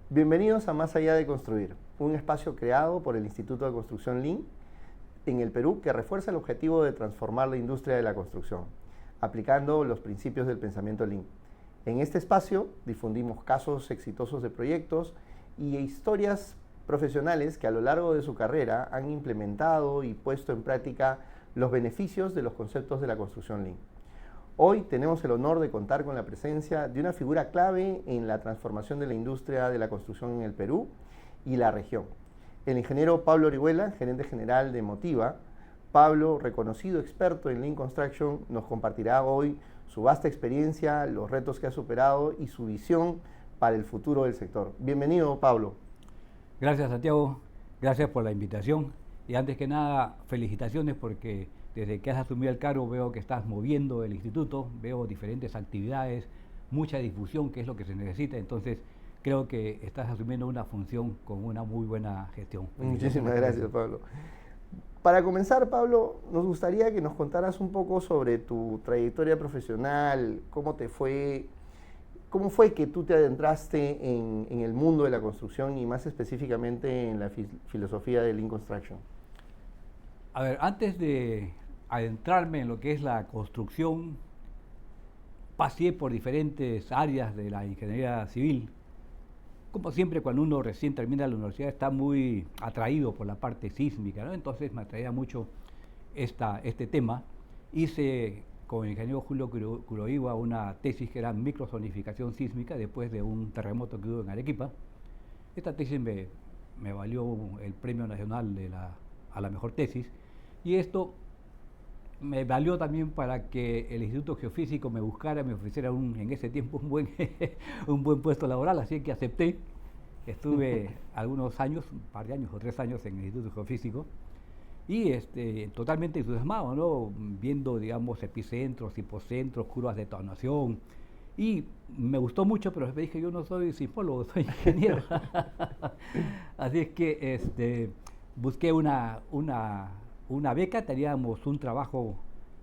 Bienvenidos a Más Allá de Construir, un espacio creado por el Instituto de Construcción Lean en el Perú que refuerza el objetivo de transformar la industria de la construcción, aplicando los principios del pensamiento Lean. En este espacio difundimos casos exitosos de proyectos y historias profesionales que a lo largo de su carrera han implementado y puesto en práctica los beneficios de los conceptos de la construcción Lean. Hoy tenemos el honor de contar con la presencia de una figura clave en la transformación de la industria de la construcción en el Perú y la región. El ingeniero Pablo Orihuela, gerente general de Motiva. Pablo, reconocido experto en Lean Construction, nos compartirá hoy su vasta experiencia, los retos que ha superado y su visión para el futuro del sector. Bienvenido, Pablo. Gracias, Santiago. Gracias por la invitación. Y antes que nada, felicitaciones porque desde que has asumido el cargo veo que estás moviendo el instituto, veo diferentes actividades, mucha difusión, que es lo que se necesita. Entonces, creo que estás asumiendo una función con una muy buena gestión. Muchísimas gracias, Pablo. Para comenzar, Pablo, nos gustaría que nos contaras un poco sobre tu trayectoria profesional, cómo te fue, cómo fue que tú te adentraste en el mundo de la construcción y más específicamente en la filosofía de Lean Construction. A ver, antes de adentrarme en lo que es la construcción, pasé por diferentes áreas de la ingeniería civil. Como siempre, cuando uno recién termina la universidad está muy atraído por la parte sísmica, ¿no? Entonces me atraía mucho este tema. Hice con el ingeniero Julio Curoiba una tesis que era microzonificación sísmica después de un terremoto que hubo en Arequipa. Esta tesis me valió el Premio Nacional a la mejor tesis, y esto me valió también para que el Instituto Geofísico me ofreciera en ese tiempo un buen puesto laboral, así que acepté. Estuve algunos años, un par de años o 3 años en el Instituto Geofísico y totalmente entusiasmado, ¿no? Viendo, digamos, epicentros, hipocentros, curvas de detonación. Y me gustó mucho, pero me dije, yo no soy sismólogo, soy ingeniero. Así es que busqué una beca. Teníamos un trabajo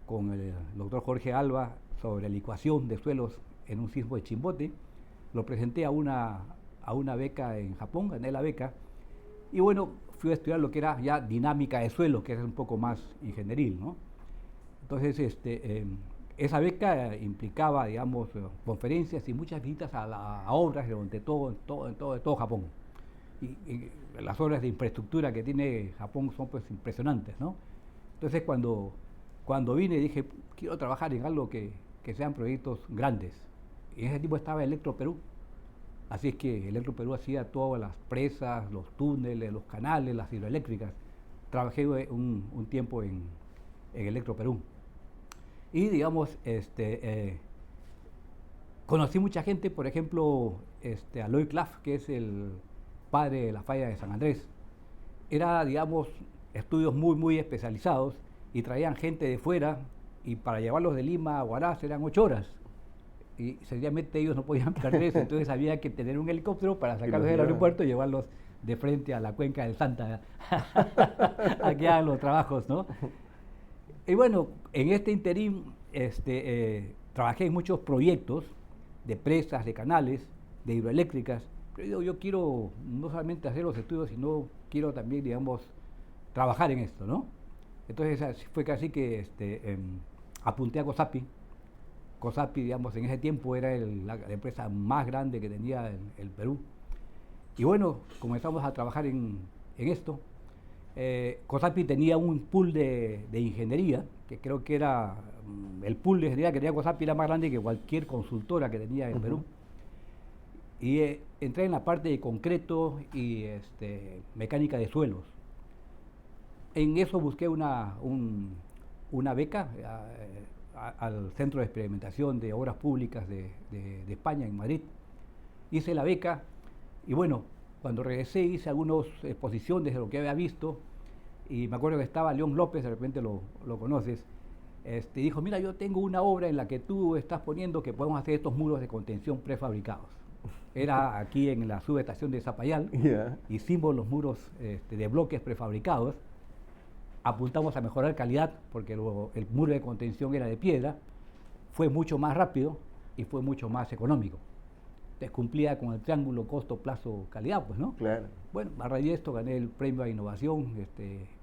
con el doctor Jorge Alba sobre la licuación de suelos en un sismo de Chimbote. Lo presenté a una beca en Japón, gané la beca. Y bueno, fui a estudiar lo que era ya dinámica de suelos, que es un poco más ingenieril, ¿no? Entonces, esa beca implicaba, digamos, conferencias y muchas visitas a obras de todo Japón. Y las obras de infraestructura que tiene Japón son pues impresionantes, ¿no? Entonces cuando vine dije, quiero trabajar en algo que sean proyectos grandes. Y en ese tiempo estaba Electro Perú. Así es que Electro Perú hacía todas las presas, los túneles, los canales, las hidroeléctricas. Trabajé un tiempo en Electro Perú. Y digamos, conocí mucha gente, por ejemplo, a Lloyd Claff, que es el padre de la falla de San Andrés. Era, digamos, estudios muy especializados y traían gente de fuera, y para llevarlos de Lima a Huaraz eran 8 horas. Y sencillamente ellos no podían perder eso, entonces había que tener un helicóptero para sacarlos del aeropuerto y llevarlos de frente a la cuenca del Santa a que hagan los trabajos, ¿no? Y bueno, en este interín trabajé en muchos proyectos de presas, de canales, de hidroeléctricas. Pero yo quiero no solamente hacer los estudios, sino quiero también, digamos, trabajar en esto, ¿no? Entonces fue casi que apunté a COSAPI. COSAPI, digamos, en ese tiempo era la empresa más grande que tenía el Perú. Y bueno, comenzamos a trabajar en esto. COSAPI tenía un pool de ingeniería, que creo que era el pool de ingeniería que tenía COSAPI era más grande que cualquier consultora que tenía en Perú. Y entré en la parte de concreto y mecánica de suelos. En eso busqué una beca al Centro de Experimentación de Obras Públicas de España, en Madrid. Hice la beca y bueno, cuando regresé hice algunas exposiciones de lo que había visto, y me acuerdo que estaba León López, de repente lo conoces. Dijo, mira, yo tengo una obra en la que tú estás poniendo que podemos hacer estos muros de contención prefabricados. Era aquí en la subestación de Zapayal. Hicimos los muros de bloques prefabricados, apuntamos a mejorar calidad porque el muro de contención era de piedra, fue mucho más rápido y fue mucho más económico. cumplía con el triángulo costo, plazo, calidad, pues, ¿no? Claro. Bueno, a raíz de esto gané el premio a innovación,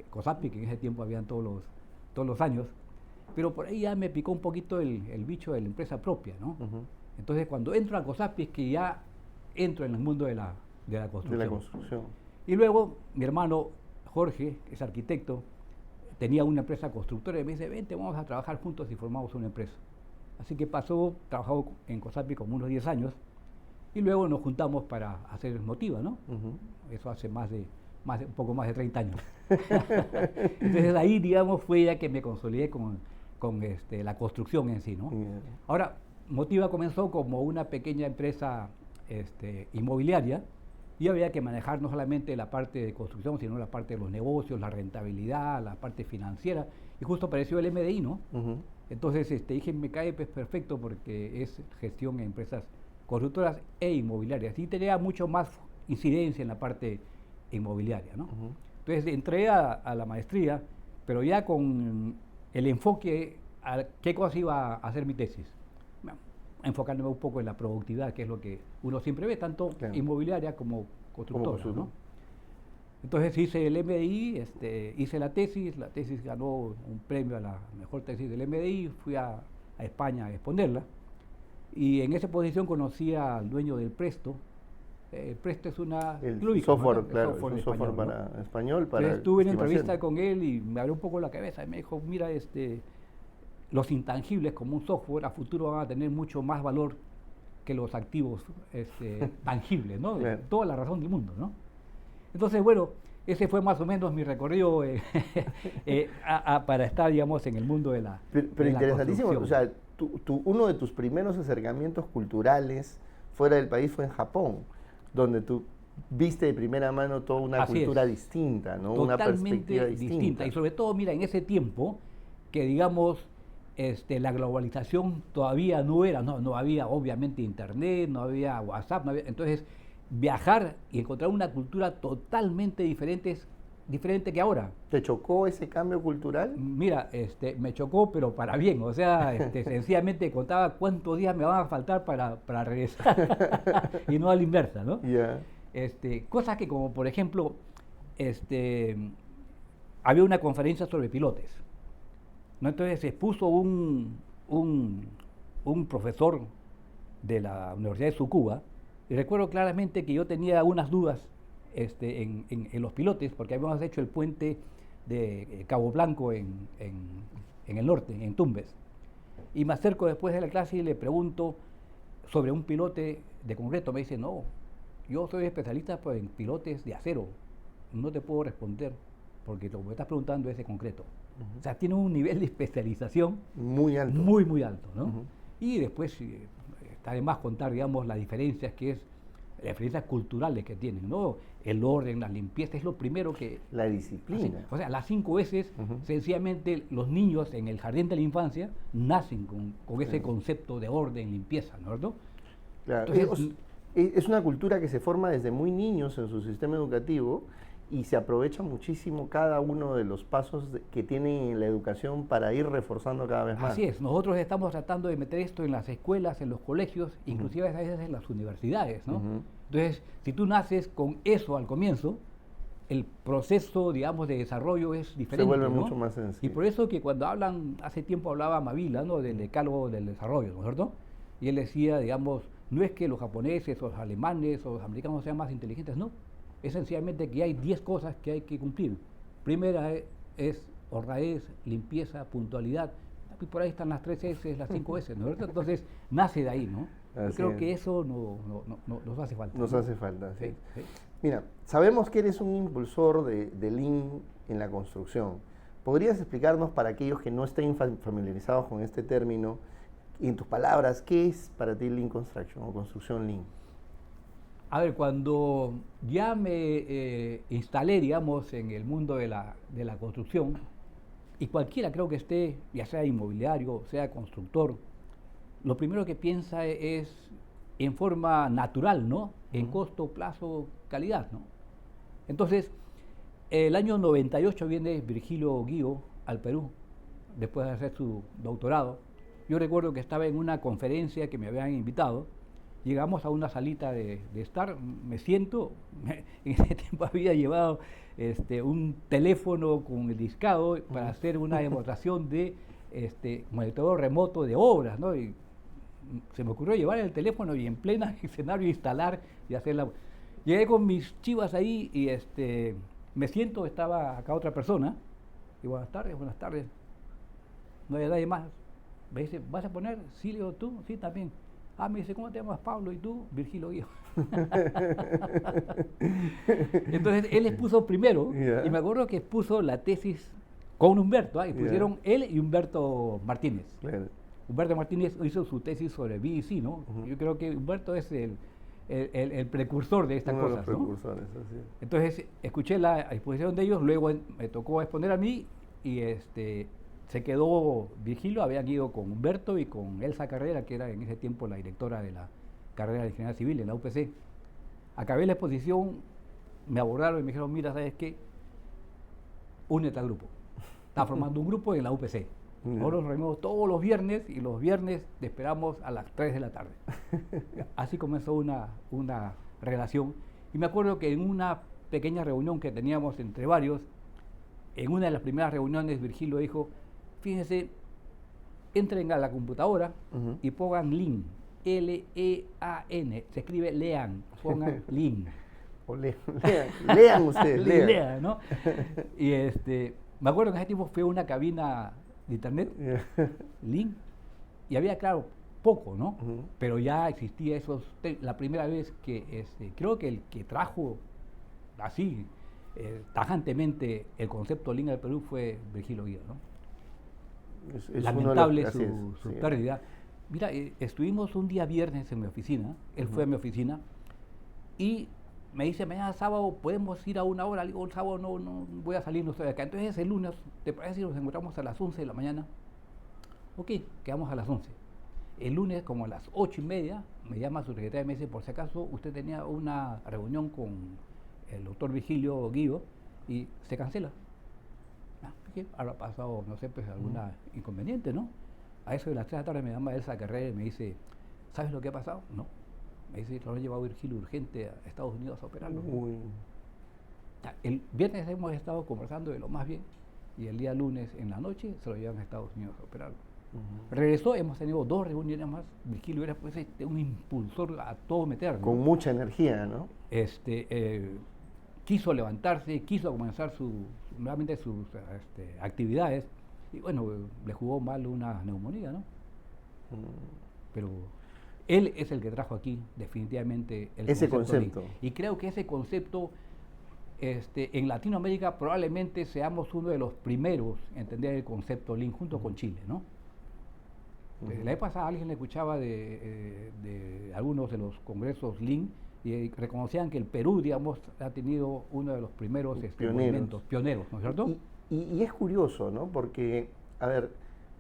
COSAPI, que en ese tiempo habían todos los años, pero por ahí ya me picó un poquito el bicho de la empresa propia, ¿no? Entonces, cuando entro a COSAPI es que ya entro en el mundo de la construcción. De la construcción. Y luego, mi hermano Jorge, que es arquitecto, tenía una empresa constructora y me dice, vente, vamos a trabajar juntos y formamos una empresa. Así que trabajó en COSAPI como unos 10 años y luego nos juntamos para hacer Motiva, ¿no? Eso hace un poco más de 30 años. Entonces ahí, digamos, fue ya que me consolidé con la construcción en sí, ¿no? Ahora, Motiva comenzó como una pequeña empresa inmobiliaria y había que manejar no solamente la parte de construcción, sino la parte de los negocios, la rentabilidad, la parte financiera. Y justo apareció el MDI, ¿no? Entonces dije, me cae pues, perfecto porque es gestión en empresas constructoras e inmobiliarias. Y tenía mucho más incidencia en la parte inmobiliaria, ¿no? Entonces entré a la maestría, pero ya con el enfoque a qué cosa iba a hacer mi tesis. Bueno, enfocándome un poco en la productividad, que es lo que uno siempre ve, tanto inmobiliaria como constructora, ¿no? Entonces hice el MDI, hice la tesis ganó un premio a la mejor tesis del MDI, fui a España a exponerla, y en esa posición conocí al dueño del Presto. Presto es el software, ¿no? Claro, es un software para español. Para estuve en entrevista con él y me abrió un poco la cabeza y me dijo, mira, los intangibles como un software a futuro van a tener mucho más valor que los activos tangibles, ¿no? Claro. Toda la razón del mundo, ¿no? Entonces, bueno, ese fue más o menos mi recorrido para estar, digamos, en el mundo de la Pero interesantísimo, o sea, uno de tus primeros acercamientos culturales fuera del país fue en Japón, donde tú viste de primera mano toda una cultura distinta, ¿no? Totalmente una perspectiva distinta. Y sobre todo, mira, en ese tiempo que, digamos, la globalización todavía no había obviamente internet, no había WhatsApp, entonces viajar y encontrar una cultura totalmente diferente que ahora. ¿Te chocó ese cambio cultural? Mira, me chocó, pero para bien, o sea, sencillamente contaba cuántos días me van a faltar para regresar y no a la inversa, ¿no? Cosas que como por ejemplo, había una conferencia sobre pilotes, ¿no? Entonces se expuso un profesor de la Universidad de Tsukuba, y recuerdo claramente que yo tenía unas dudas en los pilotes, porque habíamos hecho el puente de Cabo Blanco en el norte, en Tumbes. Y me acerco después de la clase y le pregunto sobre un pilote de concreto. Me dice, no, yo soy especialista en pilotes de acero, no te puedo responder, porque lo que me estás preguntando es de concreto. O sea, tiene un nivel de especialización muy alto. Muy, muy alto, ¿no? Y después está de más contar, digamos, las diferencias culturales que tienen, ¿no? El orden, la limpieza, es lo primero que... La disciplina. O sea, las 5 S, sencillamente los niños en el jardín de la infancia nacen con ese concepto de orden, limpieza, ¿no? Claro. Entonces, es una cultura que se forma desde muy niños en su sistema educativo y se aprovecha muchísimo cada uno de los pasos que tiene la educación para ir reforzando cada vez más. Así es, nosotros estamos tratando de meter esto en las escuelas, en los colegios, inclusive a veces en las universidades, ¿no? Entonces, si tú naces con eso al comienzo, el proceso, digamos, de desarrollo es diferente. Se vuelve ¿no? mucho más sencillo. Y por eso que cuando hace tiempo hablaba Mavila, ¿no? Del decálogo del desarrollo, ¿no es cierto? Y él decía, digamos, no es que los japoneses o los alemanes o los americanos sean más inteligentes, no. Es sencillamente que hay 10 cosas que hay que cumplir. Primera es honradez, limpieza, puntualidad. Y por ahí están las 3 S, las 5 S, ¿no es cierto? Entonces, nace de ahí, ¿no? Yo creo que eso nos hace falta. Nos hace falta, sí. Sí. Mira, sabemos que eres un impulsor de Lean en la construcción. ¿Podrías explicarnos para aquellos que no estén familiarizados con este término, en tus palabras, qué es para ti Lean Construction o construcción Lean? A ver, cuando ya me instalé, digamos, en el mundo de la construcción, y cualquiera creo que esté, ya sea inmobiliario, sea constructor, lo primero que piensa es en forma natural, ¿no? En costo, plazo, calidad, ¿no? Entonces, el año 98 viene Virgilio Guío al Perú, después de hacer su doctorado. Yo recuerdo que estaba en una conferencia que me habían invitado, llegamos a una salita de estar, me siento, en ese tiempo había llevado un teléfono con el discado para hacer una demostración de monitoreo remoto de obras, ¿no? Y se me ocurrió llevar el teléfono y en plena escenario instalar y hacerla. Llegué con mis chivas ahí y me siento, estaba acá otra persona, y buenas tardes, no hay nadie más. Me dice, ¿vas a poner? Sí, le digo, ¿tú? Sí, también. Ah, me dice, ¿cómo te llamas, Pablo? ¿Y tú? Virgilio Guío. Entonces, él les puso primero, y me acuerdo que puso la tesis con Humberto, y pusieron él y Humberto Martínez. Claro. Humberto Martínez hizo su tesis sobre BEC, ¿no? Yo creo que Humberto es el precursor de estas cosas, ¿no? Precursores, así es. Entonces, escuché la exposición de ellos, luego me tocó exponer a mí, y se quedó Virgilio, habían ido con Humberto y con Elsa Carrera, que era en ese tiempo la directora de la carrera de Ingeniería Civil en la UPC. Acabé la exposición, me abordaron y me dijeron, mira, ¿sabes qué? Únete al grupo. Está formando un grupo en la UPC. Nosotros nos reunimos todos los viernes y los viernes te esperamos a las 3 de la tarde. Así comenzó una relación. Y me acuerdo que en una pequeña reunión que teníamos entre varios, en una de las primeras reuniones Virgilio dijo, fíjense, entren a la computadora y pongan LEAN, L-E-A-N, se escribe LEAN, pongan LEAN. O lean ustedes, lean, ¿no? Y me acuerdo que en ese tiempo fue una cabina de internet, LEAN, y había, claro, poco, ¿no? Pero ya existía la primera vez que, creo que el que trajo así, tajantemente el concepto LEAN al Perú fue Virgilio Guío, ¿no? Es lamentable su pérdida. Mira, estuvimos un día viernes en mi oficina, él fue a mi oficina, y me dice, mañana sábado podemos ir a una hora. Le digo, el sábado no voy a salir, no estoy acá. Entonces el lunes, ¿te parece si nos encontramos a las 11 de la mañana? Ok, quedamos a las 11. El lunes, como a las 8:30, me llama su secretaria y me dice, por si acaso, usted tenía una reunión con el doctor Virgilio Guío y se cancela. Habrá pasado, no sé, pues algún inconveniente, ¿no? A eso de las 3 de la tarde me llama Elsa Carrera y me dice, ¿sabes lo que ha pasado? No. Me dice, lo han llevado Virgilio urgente a Estados Unidos a operarlo. El viernes hemos estado conversando de lo más bien y el día lunes en la noche se lo llevan a Estados Unidos a operarlo. Regresó, hemos tenido 2 reuniones más. Virgilio era pues, un impulsor a todo meter, ¿no? Con mucha energía, ¿no? Quiso levantarse, quiso comenzar nuevamente sus actividades y bueno, le jugó mal una neumonía, ¿no? Pero él es el que trajo aquí definitivamente ese concepto. Y creo que ese concepto en Latinoamérica probablemente seamos uno de los primeros en entender el concepto Lean junto con Chile, ¿no? La vez pasada alguien le escuchaba de algunos de los congresos Lean y reconocían que el Perú, digamos, ha tenido uno de los primeros movimientos pioneros, ¿no es cierto? Y es curioso, ¿no? Porque, a ver,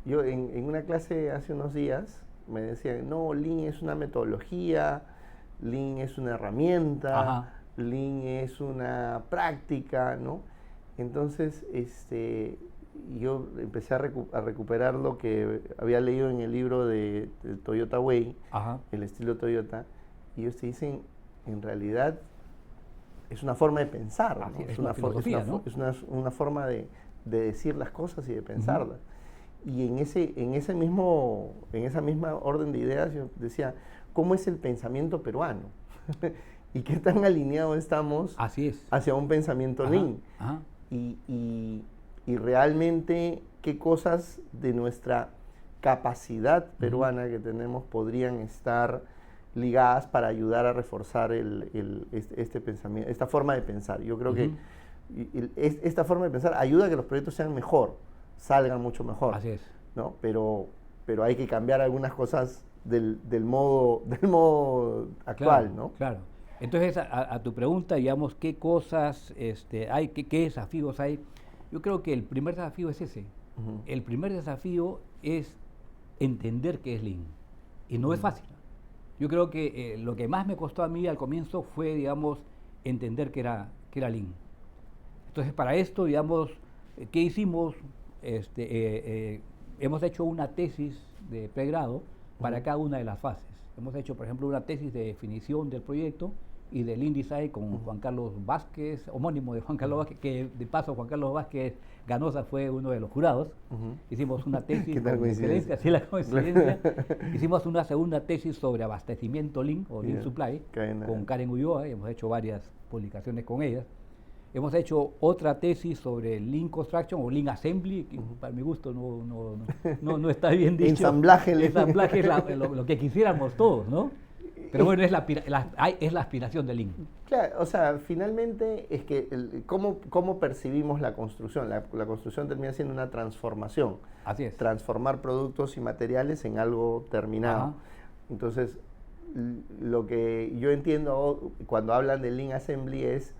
yo en una clase hace unos días me decían, no, Lean es una metodología, Lean es una herramienta, Lean es una práctica, ¿no? Entonces, yo empecé a recuperar lo que había leído en el libro de Toyota Way, el estilo Toyota, y ellos te dicen, en realidad, es una forma de pensar, ¿no? Es una forma de decir las cosas y de pensarlas. Y en esa misma orden de ideas yo decía, ¿cómo es el pensamiento peruano? ¿Y qué tan alineados estamos hacia un pensamiento Lean? Y realmente, ¿qué cosas de nuestra capacidad peruana que tenemos podrían estar ligadas para ayudar a reforzar este pensamiento, esta forma de pensar? Yo creo que esta forma de pensar ayuda a que los proyectos sean mejor, salgan mucho mejor. Así es. ¿No? Pero hay que cambiar algunas cosas del modo actual, claro, ¿no? Claro. Entonces, a tu pregunta, digamos, ¿qué cosas hay, qué desafíos hay? Yo creo que el primer desafío es ese. El primer desafío es entender qué es Lean. Y no es fácil. Yo creo que lo que más me costó a mí al comienzo fue, digamos, entender qué era Lean. Entonces, para esto, digamos, ¿qué hicimos? Hemos hecho una tesis de pregrado para cada una de las fases. Hemos hecho, por ejemplo, una tesis de definición del proyecto y del Lean Design con Juan Carlos Vázquez, homónimo de Juan Carlos Vázquez, que de paso Juan Carlos Vázquez Ganosa fue uno de los jurados. Hicimos una tesis ¿Qué tal con coincidencia? sí, la coincidencia. Hicimos una segunda tesis sobre abastecimiento Lean o Lean Yeah. Supply Cadena. con Karen Ulloa, y hemos hecho varias publicaciones con ellas. Hemos hecho otra tesis sobre Lean Construction o Lean Assembly, que para mi gusto no está bien dicho. Ensamblaje Lean. Ensamblaje es lo que quisiéramos todos, ¿no? Pero bueno, es la aspiración de Lean. Claro, o sea, finalmente es que cómo percibimos la construcción. La construcción termina siendo una transformación. Así es. Transformar productos y materiales en algo terminado. Ajá. Entonces, lo que yo entiendo cuando hablan de Lean Assembly es,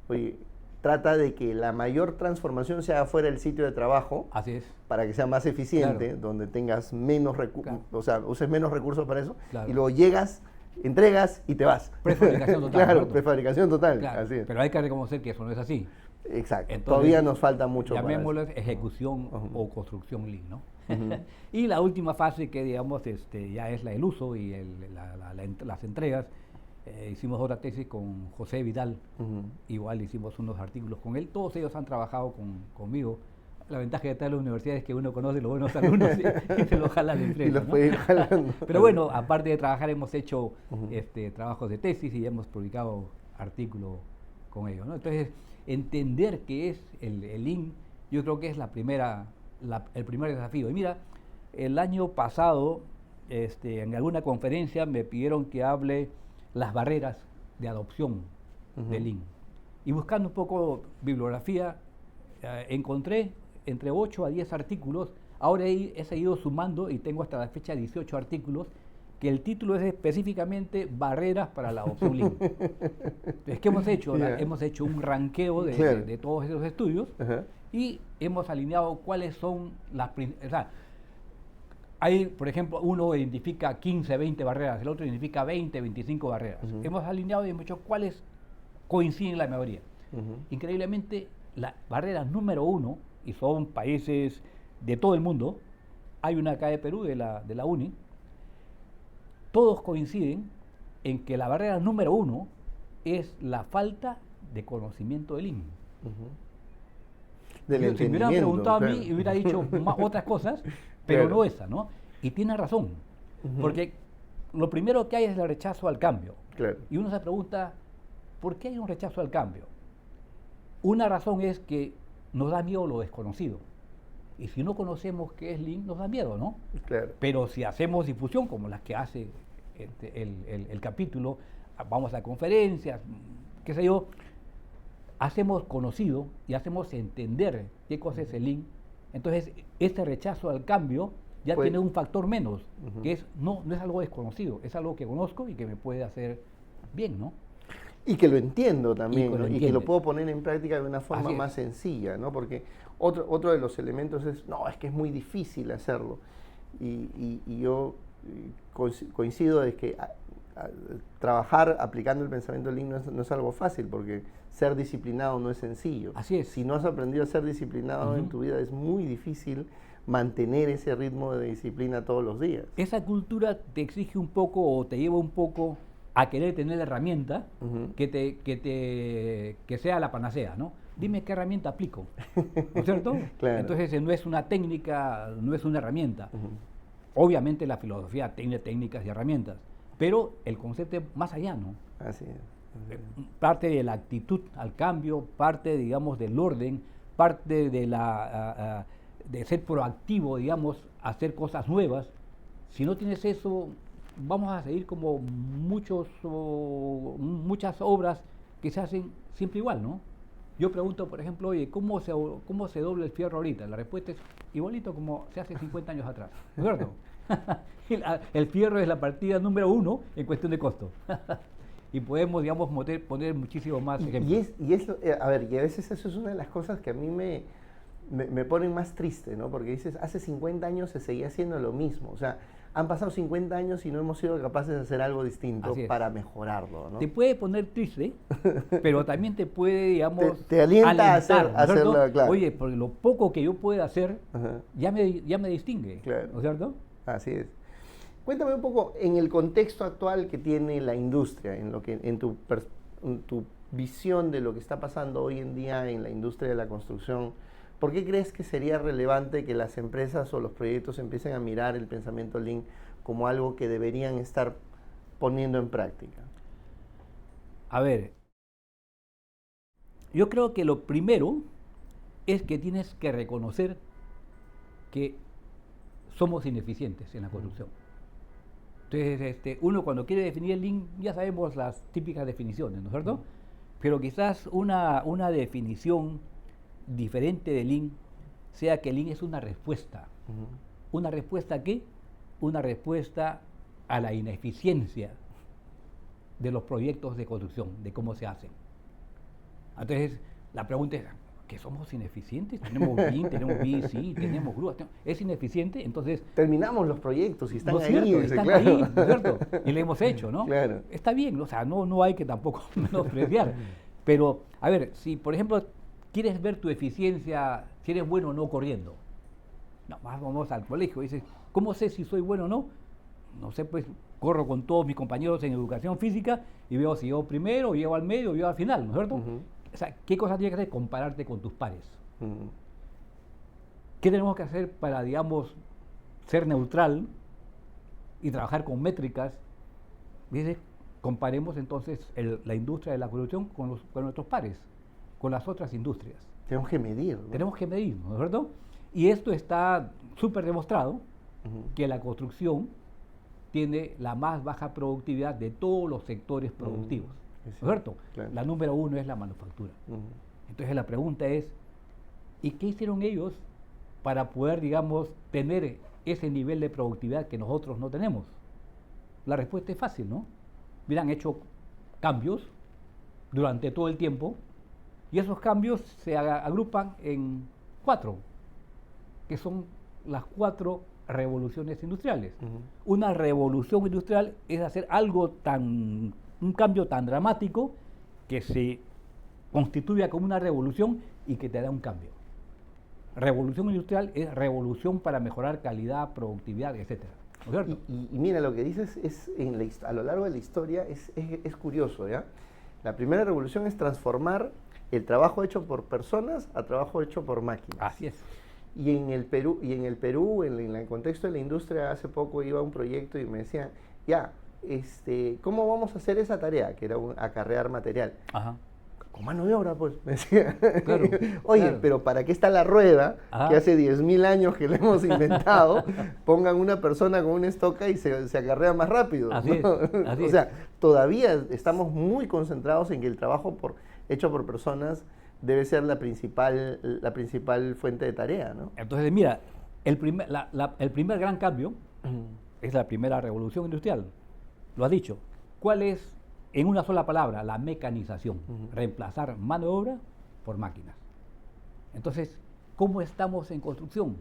oye, trata de que la mayor transformación sea fuera del sitio de trabajo. Así es. Para que sea más eficiente, Claro. donde tengas menos recursos, Claro. o sea, uses menos recursos para eso, Claro. y luego llegas, entregas y te vas. Prefabricación total. Claro, ¿cierto? prefabricación total, Claro, así es. pero hay que reconocer que eso no es así. Exacto, Entonces, todavía nos falta mucho para llamémoslo eso. ejecución Ujú. o construcción Lean, ¿no? Ujú. Y la última fase que digamos ya es el uso y las entregas. Hicimos otra tesis con José Vidal, Ujú. igual hicimos unos artículos con él, todos ellos han trabajado conmigo. La ventaja de estar en la universidad es que uno conoce los buenos alumnos y se los jala de enfrente, Y los ¿no? puede ir jalando. Pero bueno, aparte de trabajar hemos hecho Ujú. trabajos de tesis y hemos publicado artículos con ellos, ¿no? Entonces, entender qué es el Lean, yo creo que es el primer desafío. Y mira, el año pasado, en alguna conferencia me pidieron que hable las barreras de adopción de Ujú. Lean. Y buscando un poco bibliografía, encontré entre 8 a 10 artículos. Ahora he seguido sumando y tengo hasta la fecha 18 artículos, que el título es específicamente Barreras para la adopción Lean. Es que hemos hecho, Yeah. hemos hecho un ranqueo Claro. de todos esos estudios Ajá. y hemos alineado cuáles son o sea, hay, por ejemplo, uno identifica 15, 20 barreras, el otro identifica 20, 25 barreras. Ujú. Hemos alineado y hemos hecho cuáles coinciden en la mayoría. Ujú. Increíblemente, la barrera número 1, y son países de todo el mundo, hay una acá de Perú, de la UNI, todos coinciden en que la barrera número 1 es la falta de conocimiento del Lean. Ujú. Del Si me hubieran entendimiento, preguntado a mí, claro. hubiera dicho otras cosas, pero Claro. no esa, ¿no? Y tiene razón, Ujú. porque lo primero que hay es el rechazo al cambio. Claro. Y uno se pregunta, ¿por qué hay un rechazo al cambio? Una razón es que nos da miedo lo desconocido. Y si no conocemos qué es Lean, nos da miedo, ¿no? Claro. Pero si hacemos difusión, como las que hace el capítulo, vamos a conferencias, qué sé yo, hacemos conocido y hacemos entender qué cosa es el Lean, entonces este rechazo al cambio ya Pues- tiene un factor menos, Ujú. que es no es algo desconocido, es algo que conozco y que me puede hacer bien, ¿no? Y que lo entiendo también, que lo ¿no? Y que lo entiendes. puedo poner en práctica de una forma Así es. más sencilla, ¿no? Porque otro de los elementos es, no, es que es muy difícil hacerlo. Y yo coincido de que trabajar aplicando el pensamiento Lean no es algo fácil, porque ser disciplinado no es sencillo. Así es. Si no has aprendido a ser disciplinado en Ujú. tu vida, es muy difícil mantener ese ritmo de disciplina todos los días. Esa cultura te exige un poco o te lleva un poco a querer tener la herramienta Ujú. que sea la panacea, ¿no? Dime qué herramienta aplico, ¿no es cierto? Claro. Entonces no es una técnica, no es una herramienta. Ujú. Obviamente la filosofía tiene técnicas y herramientas, pero el concepto es más allá, ¿no? Así es. Parte de la actitud al cambio, parte, digamos, del orden, parte de de ser proactivo, digamos, hacer cosas nuevas. Si no tienes eso, vamos a seguir como muchas obras que se hacen siempre igual, ¿no? Yo pregunto, por ejemplo, oye, ¿cómo se dobla el fierro ahorita? La respuesta es igualito como se hace 50 años atrás, ¿no es cierto? El fierro es la partida número 1 en cuestión de costo. Y podemos, digamos, poner muchísimos más ejemplos. A ver, y a veces eso es una de las cosas que a mí me ponen más triste, ¿no? Porque dices, hace 50 años se seguía haciendo lo mismo. O sea, han pasado 50 años y no hemos sido capaces de hacer algo distinto Así es. para mejorarlo, ¿no? Te puede poner triste, pero también te puede, digamos, Te alienta a alentar, ¿no es cierto? hacerlo, claro. Oye, porque lo poco que yo pueda hacer Ajá. ya me distingue, Claro. ¿no es cierto? Así es. Cuéntame un poco en el contexto actual que tiene la industria, en tu visión de lo que está pasando hoy en día en la industria de la construcción. ¿Por qué crees que sería relevante que las empresas o los proyectos empiecen a mirar el pensamiento Lean como algo que deberían estar poniendo en práctica? A ver, yo creo que lo primero es que tienes que reconocer que somos ineficientes en la construcción. Entonces, uno cuando quiere definir el Lean, ya sabemos las típicas definiciones, ¿no es cierto? Pero quizás una definición diferente de Lean sea que Lean es una respuesta. ¿Una respuesta a qué? Una respuesta a la ineficiencia de los proyectos de construcción, de cómo se hacen. Entonces, la pregunta es, ¿que somos ineficientes? Tenemos BIM, tenemos BIC, tenemos grúas. ¿Es ineficiente? Entonces... Terminamos los proyectos y están ¿no es ahí. cierto? Están claro. ahí, ¿no es cierto? Y lo hemos hecho, ¿no? Claro. Está bien, o sea, no hay que tampoco menospreciar. Pero, a ver, si por ejemplo quieres ver tu eficiencia, si eres bueno o no corriendo. No, vamos al colegio y dices, ¿cómo sé si soy bueno o no? No sé, pues corro con todos mis compañeros en educación física y veo si llego primero, o llego al medio, o llego al final, ¿no es cierto? O sea, ¿qué cosa tienes que hacer? Compararte con tus pares. ¿Qué tenemos que hacer para, digamos, ser neutral y trabajar con métricas? Dice, comparemos entonces la industria de la construcción con nuestros pares, con las otras industrias. Tenemos que medir, ¿no? Tenemos que medir, ¿no es cierto? Y esto está súper demostrado, que la construcción tiene la más baja productividad de todos los sectores productivos. ¿No es cierto? Claro. La número uno es la manufactura. Entonces la pregunta es, ¿y qué hicieron ellos para poder, digamos, tener ese nivel de productividad que nosotros no tenemos? La respuesta es fácil, ¿no? Hubieran hecho cambios durante todo el tiempo y esos cambios se agrupan en 4, que son las 4 revoluciones industriales. Una revolución industrial es hacer un cambio tan dramático que se constituya como una revolución y que te da un cambio. Revolución industrial es revolución para mejorar calidad, productividad, etc. ¿No es cierto? Y mira, lo que dices es a lo largo de la historia es curioso, ¿ya? La primera revolución es transformar el trabajo hecho por personas a trabajo hecho por máquinas. Así es. Y en el Perú, en el contexto de la industria, hace poco iba a un proyecto y me decían, ¿cómo vamos a hacer esa tarea? Que era acarrear material. Ajá. Con mano de obra, pues, me decía. Claro, Oye, claro. pero ¿para qué está la rueda? Ajá. Que hace 10.000 años que la hemos inventado, pongan una persona con una estoca y se acarrea más rápido. Así ¿no? es, así o sea, todavía estamos muy concentrados en que el trabajo hecho por personas debe ser la principal fuente de tarea, ¿no? Entonces, mira, el primer gran cambio es la primera revolución industrial. Lo has dicho. ¿Cuál es, en una sola palabra, la mecanización? Reemplazar mano de obra por máquinas. Entonces, ¿cómo estamos en construcción?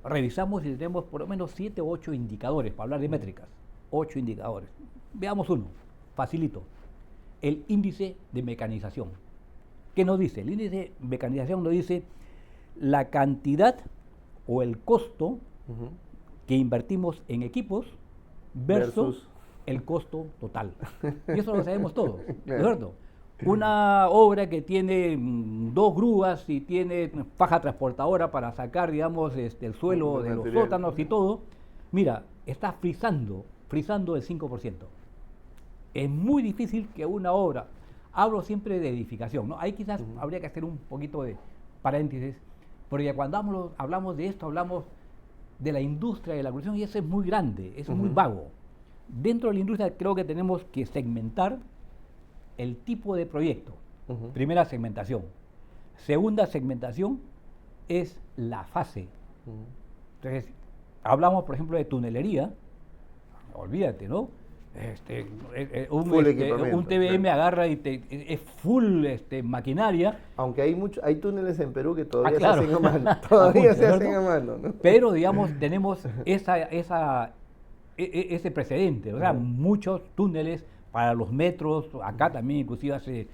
Revisamos y tenemos por lo menos 7 o 8 indicadores, para hablar de métricas. 8 indicadores. Veamos uno, facilito. El índice de mecanización. ¿Qué nos dice? El índice de mecanización nos dice la cantidad o el costo que invertimos en equipos versus el costo total. Y eso lo sabemos todos, ¿no es cierto? Una obra que tiene 2 grúas y tiene faja transportadora para sacar, digamos, el suelo de los sótanos y todo, mira, está frisando el 5%. Es muy difícil que una obra, hablo siempre de edificación, ¿no? Ahí quizás habría que hacer un poquito de paréntesis, porque cuando hablamos de esto, hablamos de la industria de la construcción y eso es muy grande, es muy vago. Dentro de la industria creo que tenemos que segmentar el tipo de proyecto. Primera segmentación. Segunda segmentación es la fase. Entonces, hablamos, por ejemplo, de tunelería, olvídate, ¿no? Un TBM agarra y es full maquinaria. Aunque hay túneles en Perú que todavía claro. se hacen a mano. Todavía se hacen a mano, ¿no? Pero, digamos, tenemos ese precedente. O sea, muchos túneles para los metros. Acá también, inclusive hace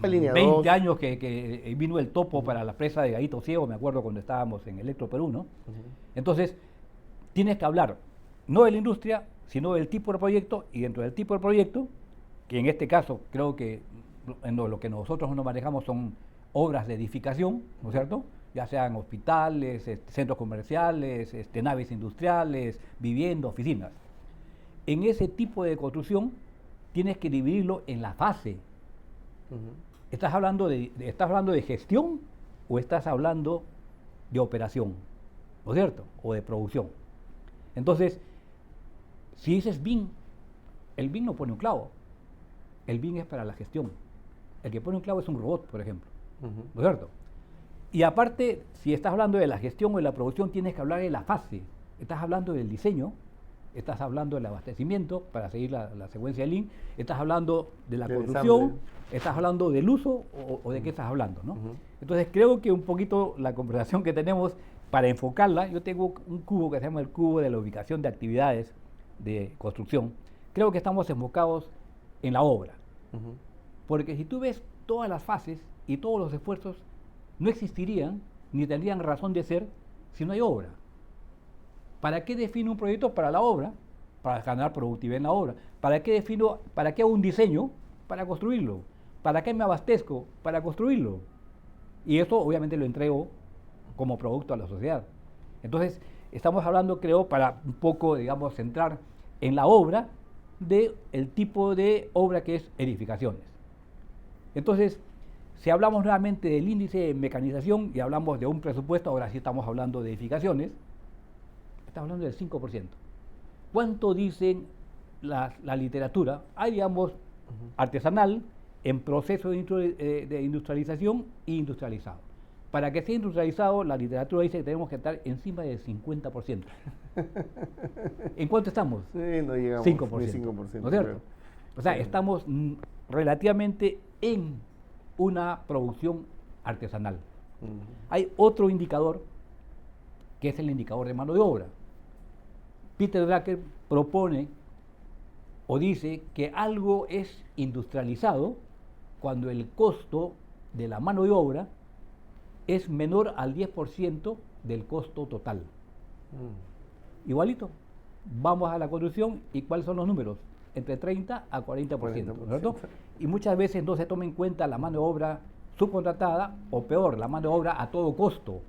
20 años que vino el topo para la presa de Gallito Ciego, me acuerdo cuando estábamos en Electro Perú, ¿no? Entonces, tienes que hablar no de la industria, sino del tipo de proyecto, y dentro del tipo de proyecto, que en este caso creo que en lo que nosotros nos manejamos son obras de edificación, ¿no es cierto? Ya sean hospitales, centros comerciales, naves industriales, viviendas, oficinas. En ese tipo de construcción tienes que dividirlo en la fase. ¿Estás hablando de gestión o estás hablando de operación? ¿No es cierto? O de producción. Entonces, si dices BIM, el BIM no pone un clavo. El BIM es para la gestión. El que pone un clavo es un robot, por ejemplo. ¿No es cierto? Y aparte, si estás hablando de la gestión o de la producción, tienes que hablar de la fase. Estás hablando del diseño, estás hablando del abastecimiento, para seguir la secuencia de Lean, estás hablando de la construcción, estás hablando del uso o de qué estás hablando, ¿no? Entonces creo que un poquito la conversación que tenemos, para enfocarla, yo tengo un cubo que se llama el cubo de la ubicación de actividades de construcción. Creo que estamos enfocados en la obra. Porque si tú ves todas las fases y todos los esfuerzos, no existirían ni tendrían razón de ser si no hay obra. ¿Para qué defino un proyecto? Para la obra, para ganar productividad en la obra. ¿Para qué hago un diseño? Para construirlo. ¿Para qué me abastezco? Para construirlo. Y eso obviamente lo entrego como producto a la sociedad. Entonces, estamos hablando, creo, para un poco, digamos, centrar en la obra del tipo de obra que es edificaciones. Entonces, si hablamos nuevamente del índice de mecanización y hablamos de un presupuesto, ahora sí estamos hablando de edificaciones, estamos hablando del 5%. ¿Cuánto dicen la literatura? Hay, digamos, artesanal, en proceso de industrialización e industrializado. Para que sea industrializado, la literatura dice que tenemos que estar encima del 50%. ¿En cuánto estamos? Sí, no llegamos 5%. Ni 5%. ¿No es cierto? O sea, estamos relativamente en una producción artesanal. Hay otro indicador, que es el indicador de mano de obra. Peter Drucker propone o dice que algo es industrializado cuando el costo de la mano de obra es menor al 10% del costo total. Igualito, vamos a la construcción y ¿cuáles son los números? Entre 30 a 40%, ¿cierto? Y muchas veces no se toma en cuenta la mano de obra subcontratada o peor, la mano de obra a todo costo.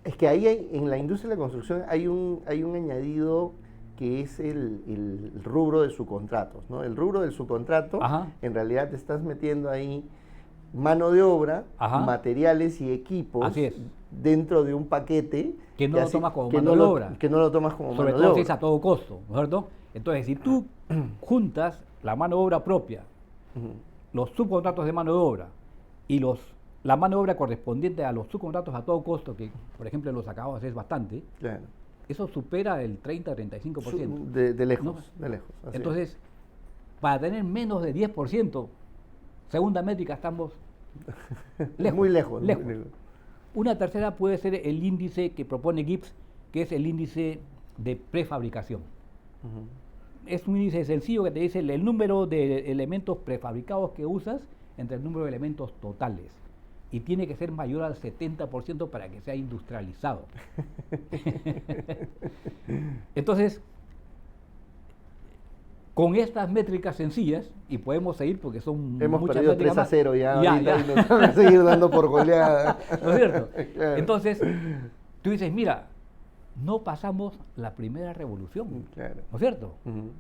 Es que ahí en la industria de la construcción hay un añadido que es el rubro de subcontratos, ¿no? El rubro del subcontrato, en realidad te estás metiendo ahí mano de obra, materiales y equipos dentro de un paquete que no lo tomas como mano de obra. Que no lo tomas como sobre mano de todo obra. si es a todo costo, ¿no es cierto? Entonces, si tú juntas la mano de obra propia, los subcontratos de mano de obra y la mano de obra correspondiente a los subcontratos a todo costo, que por ejemplo en los acabados es bastante, claro, eso supera el 30-35%. De lejos, ¿no? de lejos. Entonces, para tener menos de 10%, segunda métrica estamos lejos. Muy lejos. Lejos. Una tercera puede ser el índice que propone Gibbs, que es el índice de prefabricación. Es un índice sencillo que te dice el número de elementos prefabricados que usas entre el número de elementos totales. Y tiene que ser mayor al 70% para que sea industrializado. Entonces, con estas métricas sencillas, y podemos seguir porque son hemos muchas perdido métricas 3-0 ya. ya. Y nos van a seguir dando por goleada. ¿No es cierto? Claro. Entonces, tú dices, mira, no pasamos la primera revolución. Claro. ¿No es cierto?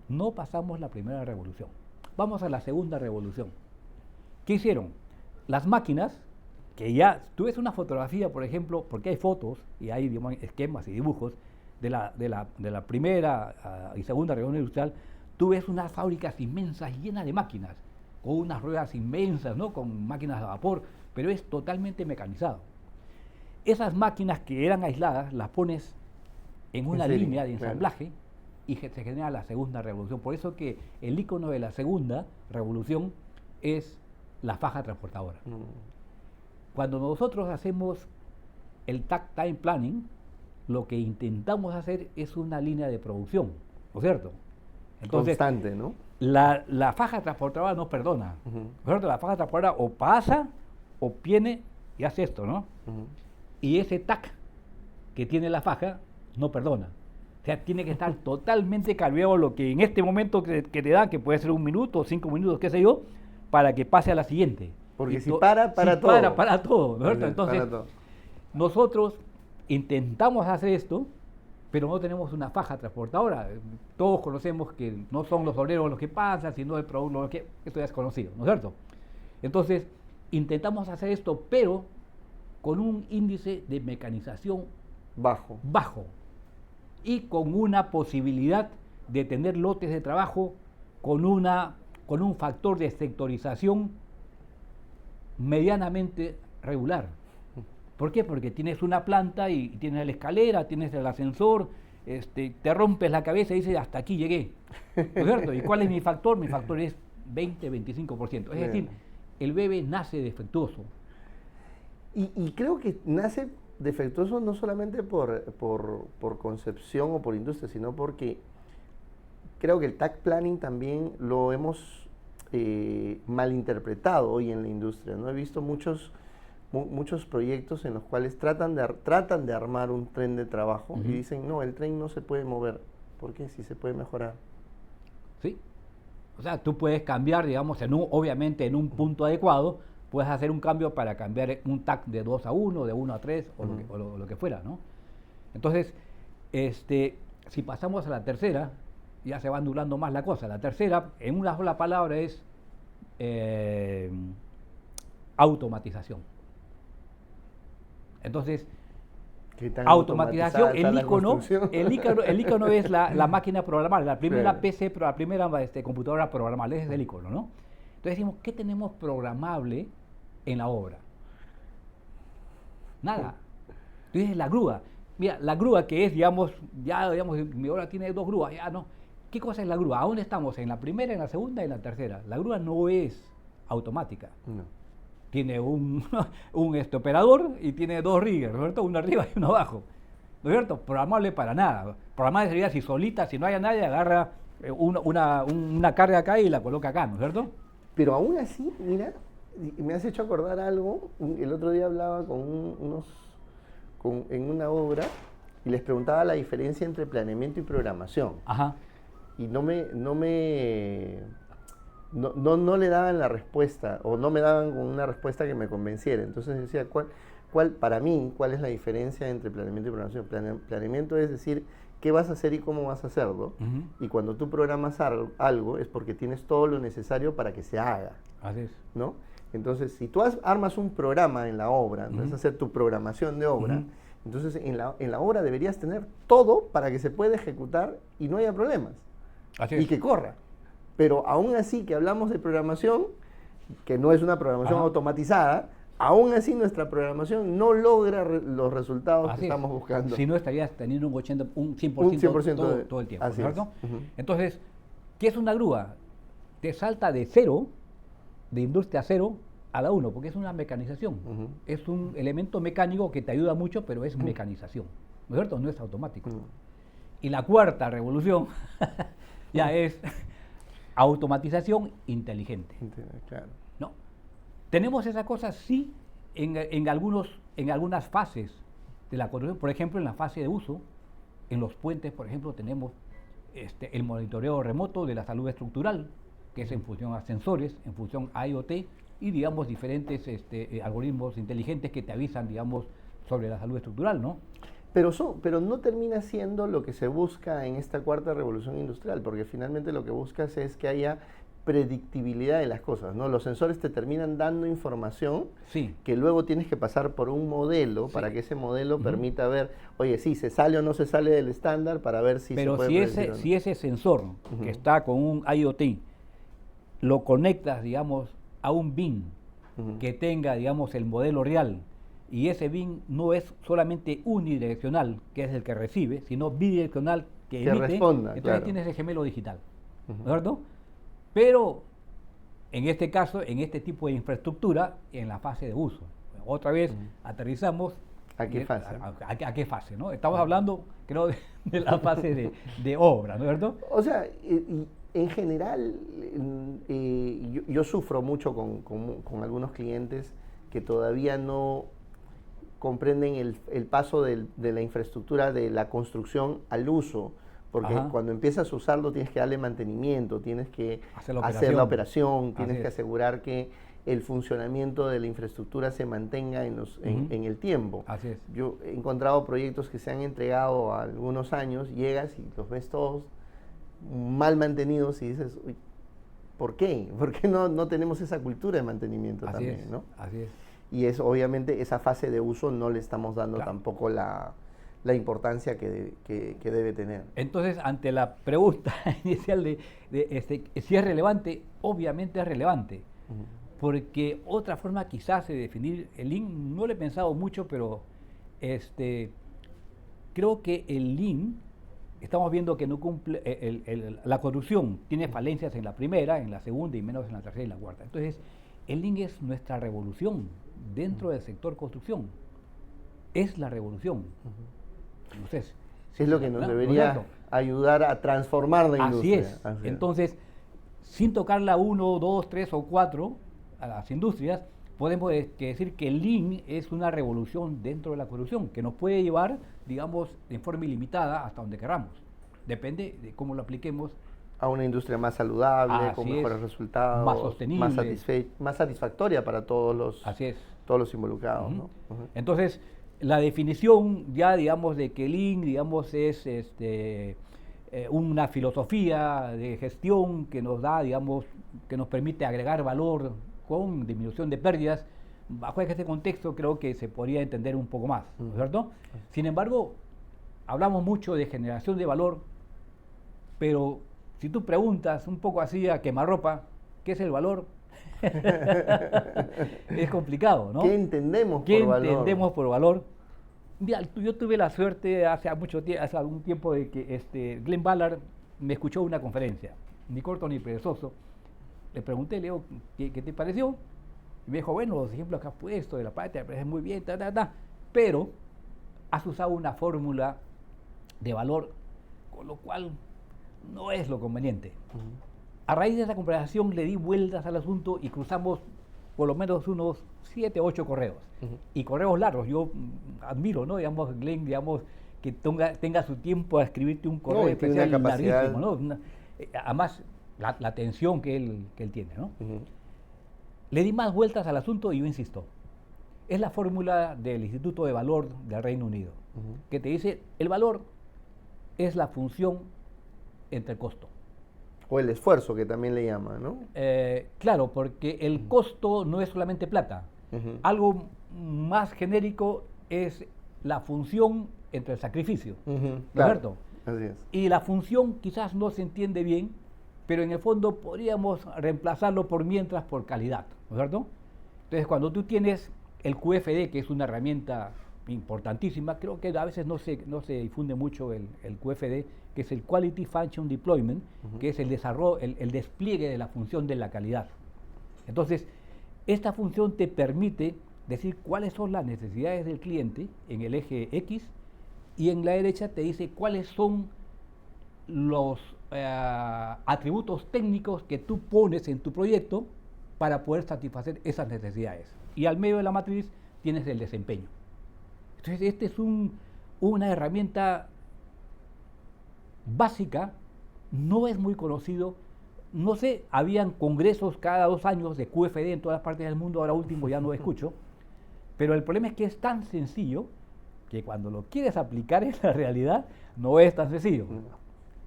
No pasamos la primera revolución. Vamos a la segunda revolución. ¿Qué hicieron? Las máquinas, que ya, tú ves una fotografía, por ejemplo, porque hay fotos y hay, digamos, esquemas y dibujos de la primera y segunda revolución industrial. Tú ves unas fábricas inmensas llenas de máquinas, con unas ruedas inmensas, ¿no? Con máquinas de vapor, pero es totalmente mecanizado. Esas máquinas que eran aisladas, las pones en una línea de ensamblaje, y se genera la segunda revolución. Por eso que el icono de la segunda revolución es la faja transportadora. Cuando nosotros hacemos el Takt Time Planning, lo que intentamos hacer es una línea de producción, ¿no es cierto? Entonces, constante, ¿no? La faja transportadora no perdona. ¿No es cierto? La faja transportadora o pasa o viene y hace esto, ¿no? Y ese TAC que tiene la faja no perdona. O sea, tiene que estar totalmente calculado lo que en este momento que te da, que puede ser 1 minuto, 5 minutos, qué sé yo, para que pase a la siguiente. Porque si todo. Para todo. Para todo, ¿no es cierto? Sí, Entonces, para todo. nosotros intentamos hacer esto, pero no tenemos una faja transportadora. Todos conocemos que no son los obreros los que pasan, sino el producto, esto ya es conocido, ¿no es cierto? Entonces, intentamos hacer esto, pero con un índice de mecanización bajo y con una posibilidad de tener lotes de trabajo con un factor de sectorización medianamente regular. ¿Por qué? Porque tienes una planta y tienes la escalera, tienes el ascensor, te rompes la cabeza y dices, hasta aquí llegué. ¿No es cierto? ¿Y cuál es mi factor? Mi factor es 20-25%. Es decir, el bebé nace defectuoso. Y creo que nace defectuoso no solamente por concepción o por industria, sino porque creo que el tax planning también lo hemos malinterpretado hoy en la industria, ¿no? He visto muchos proyectos en los cuales tratan de armar un tren de trabajo y dicen, no, el tren no se puede mover. ¿Por qué? Si se puede mejorar. Sí. O sea, tú puedes cambiar, digamos, obviamente en un punto adecuado, puedes hacer un cambio para cambiar un TAC de 2 a 1, de 1 a 3 o lo que fuera, ¿no? Entonces, si pasamos a la tercera, ya se va anulando más la cosa. La tercera, en una sola palabra, es automatización. Entonces, automatización, el icono es la máquina programable, la primera PC, la primera computadora programable, ese es el icono, ¿no? Entonces decimos, ¿qué tenemos programable en la obra? Nada. Entonces la grúa. Mira, la grúa que es, digamos, mi obra tiene 2 grúas, ya no. ¿Qué cosa es la grúa? ¿A dónde estamos? ¿En la primera, en la segunda y en la tercera? La grúa no es automática. No. Tiene un operador y tiene 2 riggers, ¿no es cierto? Uno arriba y uno abajo. ¿No es cierto? Programable para nada. Programable sería si solita, si no hay nadie, agarra una carga acá y la coloca acá, ¿no es cierto? Pero aún así, mira, me has hecho acordar algo. El otro día hablaba en una obra y les preguntaba la diferencia entre planeamiento y programación. Ajá. Y no le daban la respuesta, o no me daban una respuesta que me convenciera. Entonces decía, para mí, ¿cuál es la diferencia entre planeamiento y programación? Planeamiento es decir, qué vas a hacer y cómo vas a hacerlo. Y cuando tú programas algo, es porque tienes todo lo necesario para que se haga. Así es. ¿No? Entonces, si tú armas un programa en la obra, vas a hacer tu programación de obra, entonces en la obra deberías tener todo para que se pueda ejecutar y no haya problemas. Así es. Y que corra. Pero aún así que hablamos de programación, que no es una programación automatizada, aún así nuestra programación no logra los resultados que estamos buscando. Si no, estarías teniendo un 100%, todo el tiempo, ¿cierto? Entonces, ¿qué es una grúa? Te salta de 0, de industria 0, a la 1, porque es una mecanización. Es un elemento mecánico que te ayuda mucho, pero es mecanización, ¿no es cierto? No es automático. Y la cuarta revolución ya es automatización inteligente. Claro. ¿No? Tenemos esas cosas, sí, en algunas fases de la construcción. Por ejemplo, en la fase de uso, en los puentes, por ejemplo, tenemos el monitoreo remoto de la salud estructural, que es en función a sensores, en función a IoT, y, digamos, diferentes algoritmos inteligentes que te avisan, digamos, sobre la salud estructural, ¿no? Pero no termina siendo lo que se busca en esta cuarta revolución industrial, porque finalmente lo que buscas es que haya predictibilidad de las cosas, ¿no? Los sensores te terminan dando información que luego tienes que pasar por un modelo para que ese modelo permita ver, oye, si se sale o no se sale del estándar para ver si se puede predecir o no. Si ese sensor que está con un IoT lo conectas, digamos, a un BIM que tenga, digamos, el modelo real, y ese BIM no es solamente unidireccional, que es el que recibe, sino bidireccional que emite, responda, entonces tienes el gemelo digital, ¿no es cierto? Pero en este caso, en este tipo de infraestructura, en la fase de uso. Otra vez aterrizamos. ¿A qué fase? ¿A qué fase? ¿No? Estamos hablando, creo, de la fase de obra, ¿no es cierto? O sea, en general, yo sufro mucho con algunos clientes que todavía no comprenden el paso de la infraestructura de la construcción al uso, porque cuando empiezas a usarlo tienes que darle mantenimiento, tienes que hacer la operación, tienes que asegurar que el funcionamiento de la infraestructura se mantenga en el tiempo. Así es. Yo he encontrado proyectos que se han entregado a algunos años, llegas y los ves todos mal mantenidos y dices, uy, ¿por qué? ¿Por qué no tenemos esa cultura de mantenimiento también? ¿No? Así es. Y obviamente esa fase de uso no le estamos dando tampoco la importancia que debe tener. Entonces, ante la pregunta inicial de si es relevante, obviamente es relevante. Porque otra forma quizás de definir el Lean, no lo he pensado mucho, pero creo que el Lean, estamos viendo que no cumple, la corrupción tiene falencias en la primera, en la segunda y menos en la tercera y la cuarta. Entonces, el Lean es nuestra revolución dentro del sector construcción. Es la revolución. Entonces, es lo que nos debería ayudar a transformar la industria. Así es. Entonces, sin tocar la 1, 2, 3 o 4 a las industrias, podemos decir que el Lean es una revolución dentro de la corrupción, que nos puede llevar, digamos, en forma ilimitada hasta donde queramos. Depende de cómo lo apliquemos. A una industria más saludable, con mejores resultados, más sostenible, más satisfactoria para todos los involucrados. ¿No? Entonces, la definición ya, digamos, de que Lean, digamos, es una filosofía de gestión que nos da, digamos, que nos permite agregar valor con disminución de pérdidas. Bajo este contexto creo que se podría entender un poco más, ¿no es cierto? Sin embargo, hablamos mucho de generación de valor, pero si tú preguntas un poco así a quemarropa, ¿qué es el valor? Es complicado, ¿no? ¿Qué entendemos por valor? ¿Qué entendemos por valor? Mira, yo tuve la suerte hace algún tiempo de que Glenn Ballard me escuchó en una conferencia, ni corto ni perezoso. Le pregunté, Leo, ¿qué te pareció? Y me dijo, bueno, los ejemplos que has puesto de la parte me parecen muy bien, pero has usado una fórmula de valor, con lo cual no es lo conveniente. A raíz de esa conversación le di vueltas al asunto y cruzamos por lo menos unos 7, 8 correos. Y correos largos. Yo admiro, ¿no? Digamos, Glenn, digamos, que tenga su tiempo a escribirte un correo especial larguísimo, ¿no? Además, la atención que él tiene, ¿no? Le di más vueltas al asunto y yo insisto. Es la fórmula del Instituto de Valor del Reino Unido, que te dice, el valor es la función entre el costo. O el esfuerzo, que también le llaman, ¿no? Claro, porque el costo no es solamente plata. Algo más genérico es la función entre el sacrificio, ¿cierto? Así es. Y la función quizás no se entiende bien, pero en el fondo podríamos reemplazarlo por mientras por calidad, ¿no es cierto? Entonces, cuando tú tienes el QFD, que es una herramienta importantísima, creo que a veces no se difunde mucho el QFD, que es el Quality Function Deployment, que es el desarrollo, el despliegue de la función de la calidad. Entonces, esta función te permite decir cuáles son las necesidades del cliente en el eje X, y en la derecha te dice cuáles son los atributos técnicos que tú pones en tu proyecto para poder satisfacer esas necesidades. Y al medio de la matriz tienes el desempeño. Entonces, este es una herramienta básica, no es muy conocido. No sé, habían congresos cada 2 años de QFD en todas partes del mundo, ahora último ya no escucho. Pero el problema es que es tan sencillo que cuando lo quieres aplicar en la realidad no es tan sencillo.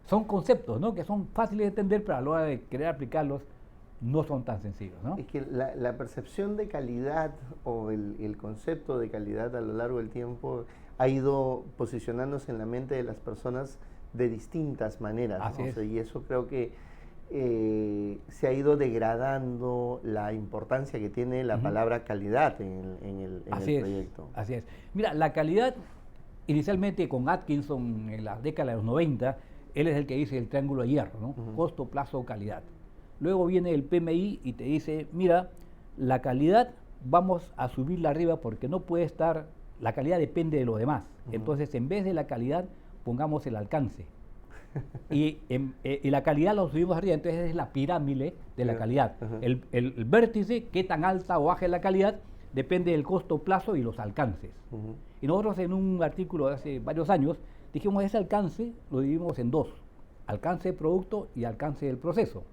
Son conceptos, ¿no?, que son fáciles de entender, pero a la hora de querer aplicarlos no son tan sencillos, ¿no? Es que la percepción de calidad o el concepto de calidad a lo largo del tiempo ha ido posicionándose en la mente de las personas de distintas maneras, ¿no? O sea, y eso creo que se ha ido degradando la importancia que tiene la palabra calidad en el proyecto. Así es. Mira, la calidad, inicialmente con Atkinson en la década de los 90, él es el que dice el triángulo de hierro, ¿no? Costo, plazo, calidad. Luego viene el PMI y te dice, mira, la calidad vamos a subirla arriba porque no puede estar, la calidad depende de lo demás. Entonces, en vez de la calidad, pongamos el alcance. Y la calidad lo subimos arriba, entonces es la pirámide de la calidad. El vértice, qué tan alta o baja es la calidad, depende del costo, plazo y los alcances. Y nosotros en un artículo de hace varios años dijimos ese alcance lo dividimos en dos, alcance de producto y alcance del proceso.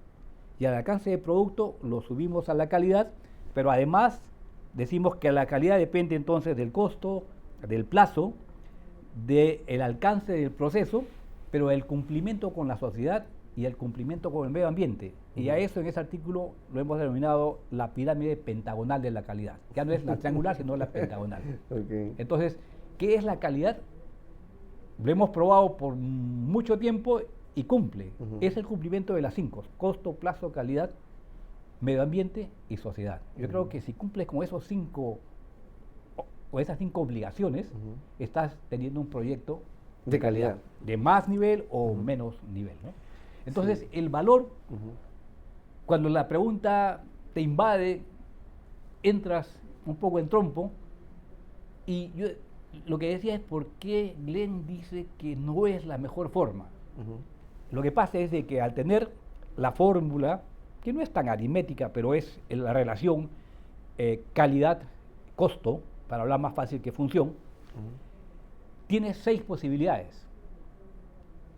Y al alcance de producto lo subimos a la calidad, pero además decimos que la calidad depende entonces del costo, del plazo, del alcance del proceso, pero el cumplimiento con la sociedad y el cumplimiento con el medio ambiente. Y a eso en ese artículo lo hemos denominado la pirámide pentagonal de la calidad. Ya no es la triangular, sino la pentagonal. Okay. Entonces, ¿qué es la calidad? Lo hemos probado por mucho tiempo y cumple. Es el cumplimiento de las 5, costo, plazo, calidad, medio ambiente y sociedad. Yo creo que si cumples con esos 5 o esas 5 obligaciones, estás teniendo un proyecto de calidad, de más nivel o menos nivel, ¿no? Entonces, el valor, cuando la pregunta te invade, entras un poco en trompo, y yo lo que decía es por qué Glenn dice que no es la mejor forma. Lo que pasa es de que al tener la fórmula, que no es tan aritmética, pero es la relación calidad-costo, para hablar más fácil que función, tiene 6 posibilidades.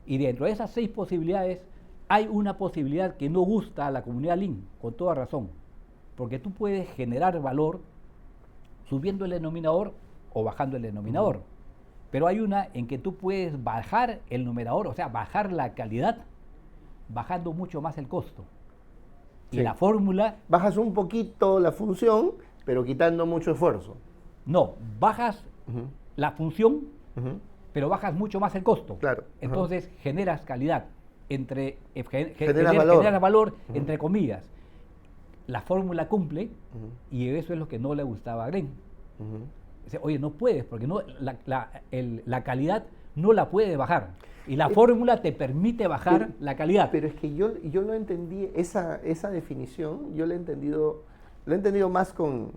Y dentro de esas 6 posibilidades hay una posibilidad que no gusta a la comunidad Lean, con toda razón, porque tú puedes generar valor subiendo el denominador o bajando el denominador. Pero hay una en que tú puedes bajar el numerador, o sea, bajar la calidad, bajando mucho más el costo. Y la fórmula... Bajas un poquito la función, pero quitando mucho esfuerzo. No, bajas la función, pero bajas mucho más el costo. Claro. Entonces generas calidad, Generas valor entre comillas. La fórmula cumple y eso es lo que no le gustaba a Glenn. Dice, oye, no puedes, porque no, la calidad no la puedes bajar. Y la fórmula te permite bajar la calidad. Pero es que yo no entendí esa definición, yo la he entendido más con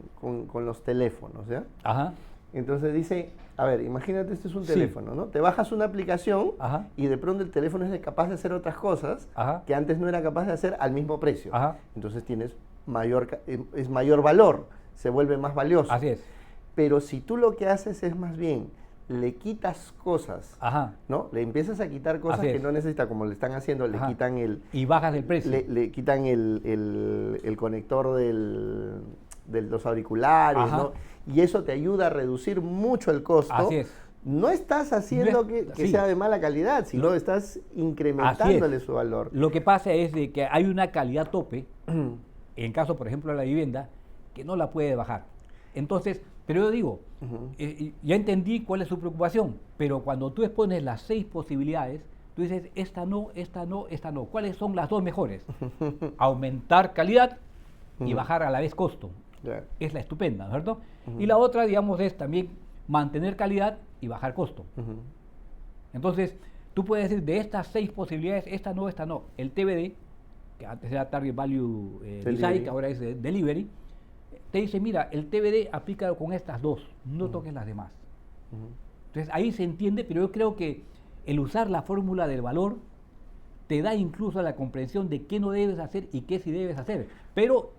los teléfonos, ¿ya? Ajá. Entonces dice, a ver, imagínate, este es un teléfono, ¿no? Te bajas una aplicación y de pronto el teléfono es capaz de hacer otras cosas que antes no era capaz de hacer al mismo precio. Entonces tienes mayor valor, se vuelve más valioso. Así es. Pero si tú lo que haces es más bien, le quitas cosas, ¿no? Le empiezas a quitar cosas que no necesita, como le están haciendo, le quitan el... Y bajas el precio. Le quitan el conector de los auriculares, ¿no? Y eso te ayuda a reducir mucho el costo. Así es. No estás haciendo que sea de mala calidad, sino estás incrementándole su valor. Lo que pasa es de que hay una calidad tope, en caso, por ejemplo, de la vivienda, que no la puede bajar. Entonces, pero yo digo, ya entendí cuál es su preocupación, pero cuando tú expones las 6 posibilidades, tú dices, esta no, esta no, esta no. ¿Cuáles son las 2 mejores? Aumentar calidad y bajar a la vez costo. Es la estupenda, ¿no es cierto? Y la otra, digamos, es también mantener calidad y bajar costo. Entonces, tú puedes decir, de estas 6 posibilidades, esta no, esta no. El TVD, que antes era Target Value Design, que ahora es Delivery, te dice, mira, el TVD aplica con estas 2, no toques las demás. Entonces, ahí se entiende, pero yo creo que el usar la fórmula del valor te da incluso la comprensión de qué no debes hacer y qué sí debes hacer, pero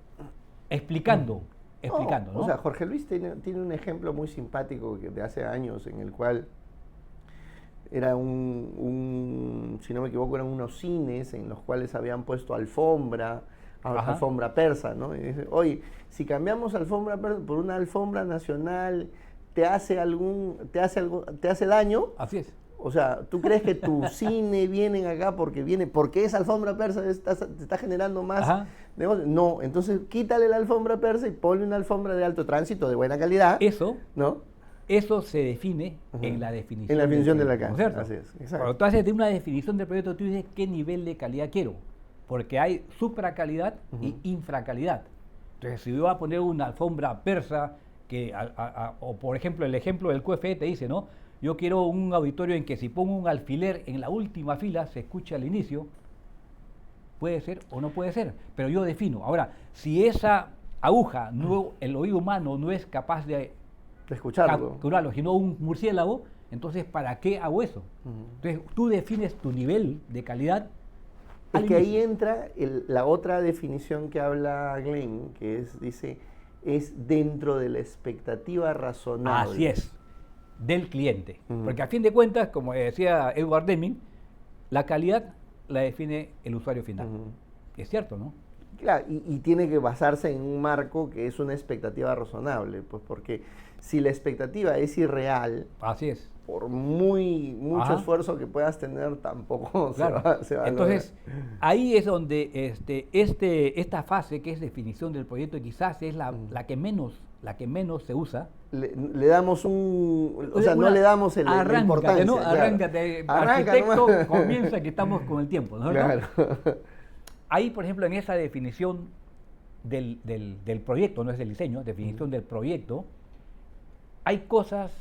explicando, ¿no? O sea, Jorge Luis tiene un ejemplo muy simpático de hace años en el cual era si no me equivoco, eran unos cines en los cuales habían puesto alfombra persa, ¿no? Y dice, oye, si cambiamos alfombra persa por una alfombra nacional, ¿te hace daño? Así es. O sea, ¿tú crees que tu cine vienen acá porque esa alfombra persa te está generando más negocio? No, entonces quítale la alfombra persa y ponle una alfombra de alto tránsito de buena calidad. Eso, ¿no? Eso se define en la definición. En la definición de la cancha, ¿cierto? así es. Exacto. Cuando tú haces de una definición del proyecto, tú dices qué nivel de calidad quiero, porque hay supracalidad y infracalidad. Entonces, si yo voy a poner una alfombra persa, o por ejemplo, el ejemplo del QFE te dice, ¿no? Yo quiero un auditorio en que si pongo un alfiler en la última fila se escuche al inicio. Puede ser o no puede ser, pero yo defino. Ahora, si esa aguja, el oído humano no es capaz de escucharlo, capturarlo, sino un murciélago, entonces ¿para qué hago eso? Entonces tú defines tu nivel de calidad. Es que ahí entra la otra definición que habla Glenn, dice, es dentro de la expectativa razonable. Así es, del cliente. Porque a fin de cuentas, como decía Edward Deming, la calidad la define el usuario final. Es cierto, ¿no? Claro, y tiene que basarse en un marco que es una expectativa razonable, pues porque si la expectativa es irreal, así es, por mucho esfuerzo que puedas tener, tampoco claro. se va a Entonces, lograr. ahí es donde esta fase, que es definición del proyecto, quizás es la que menos se usa. Le damos o sea, no le damos la importancia. ¿No? Claro. Arráncate, arquitecto, nomás. Comienza que estamos con el tiempo, ¿no? Claro. Ahí, por ejemplo, en esa definición del proyecto, no es del diseño, definición del proyecto, hay cosas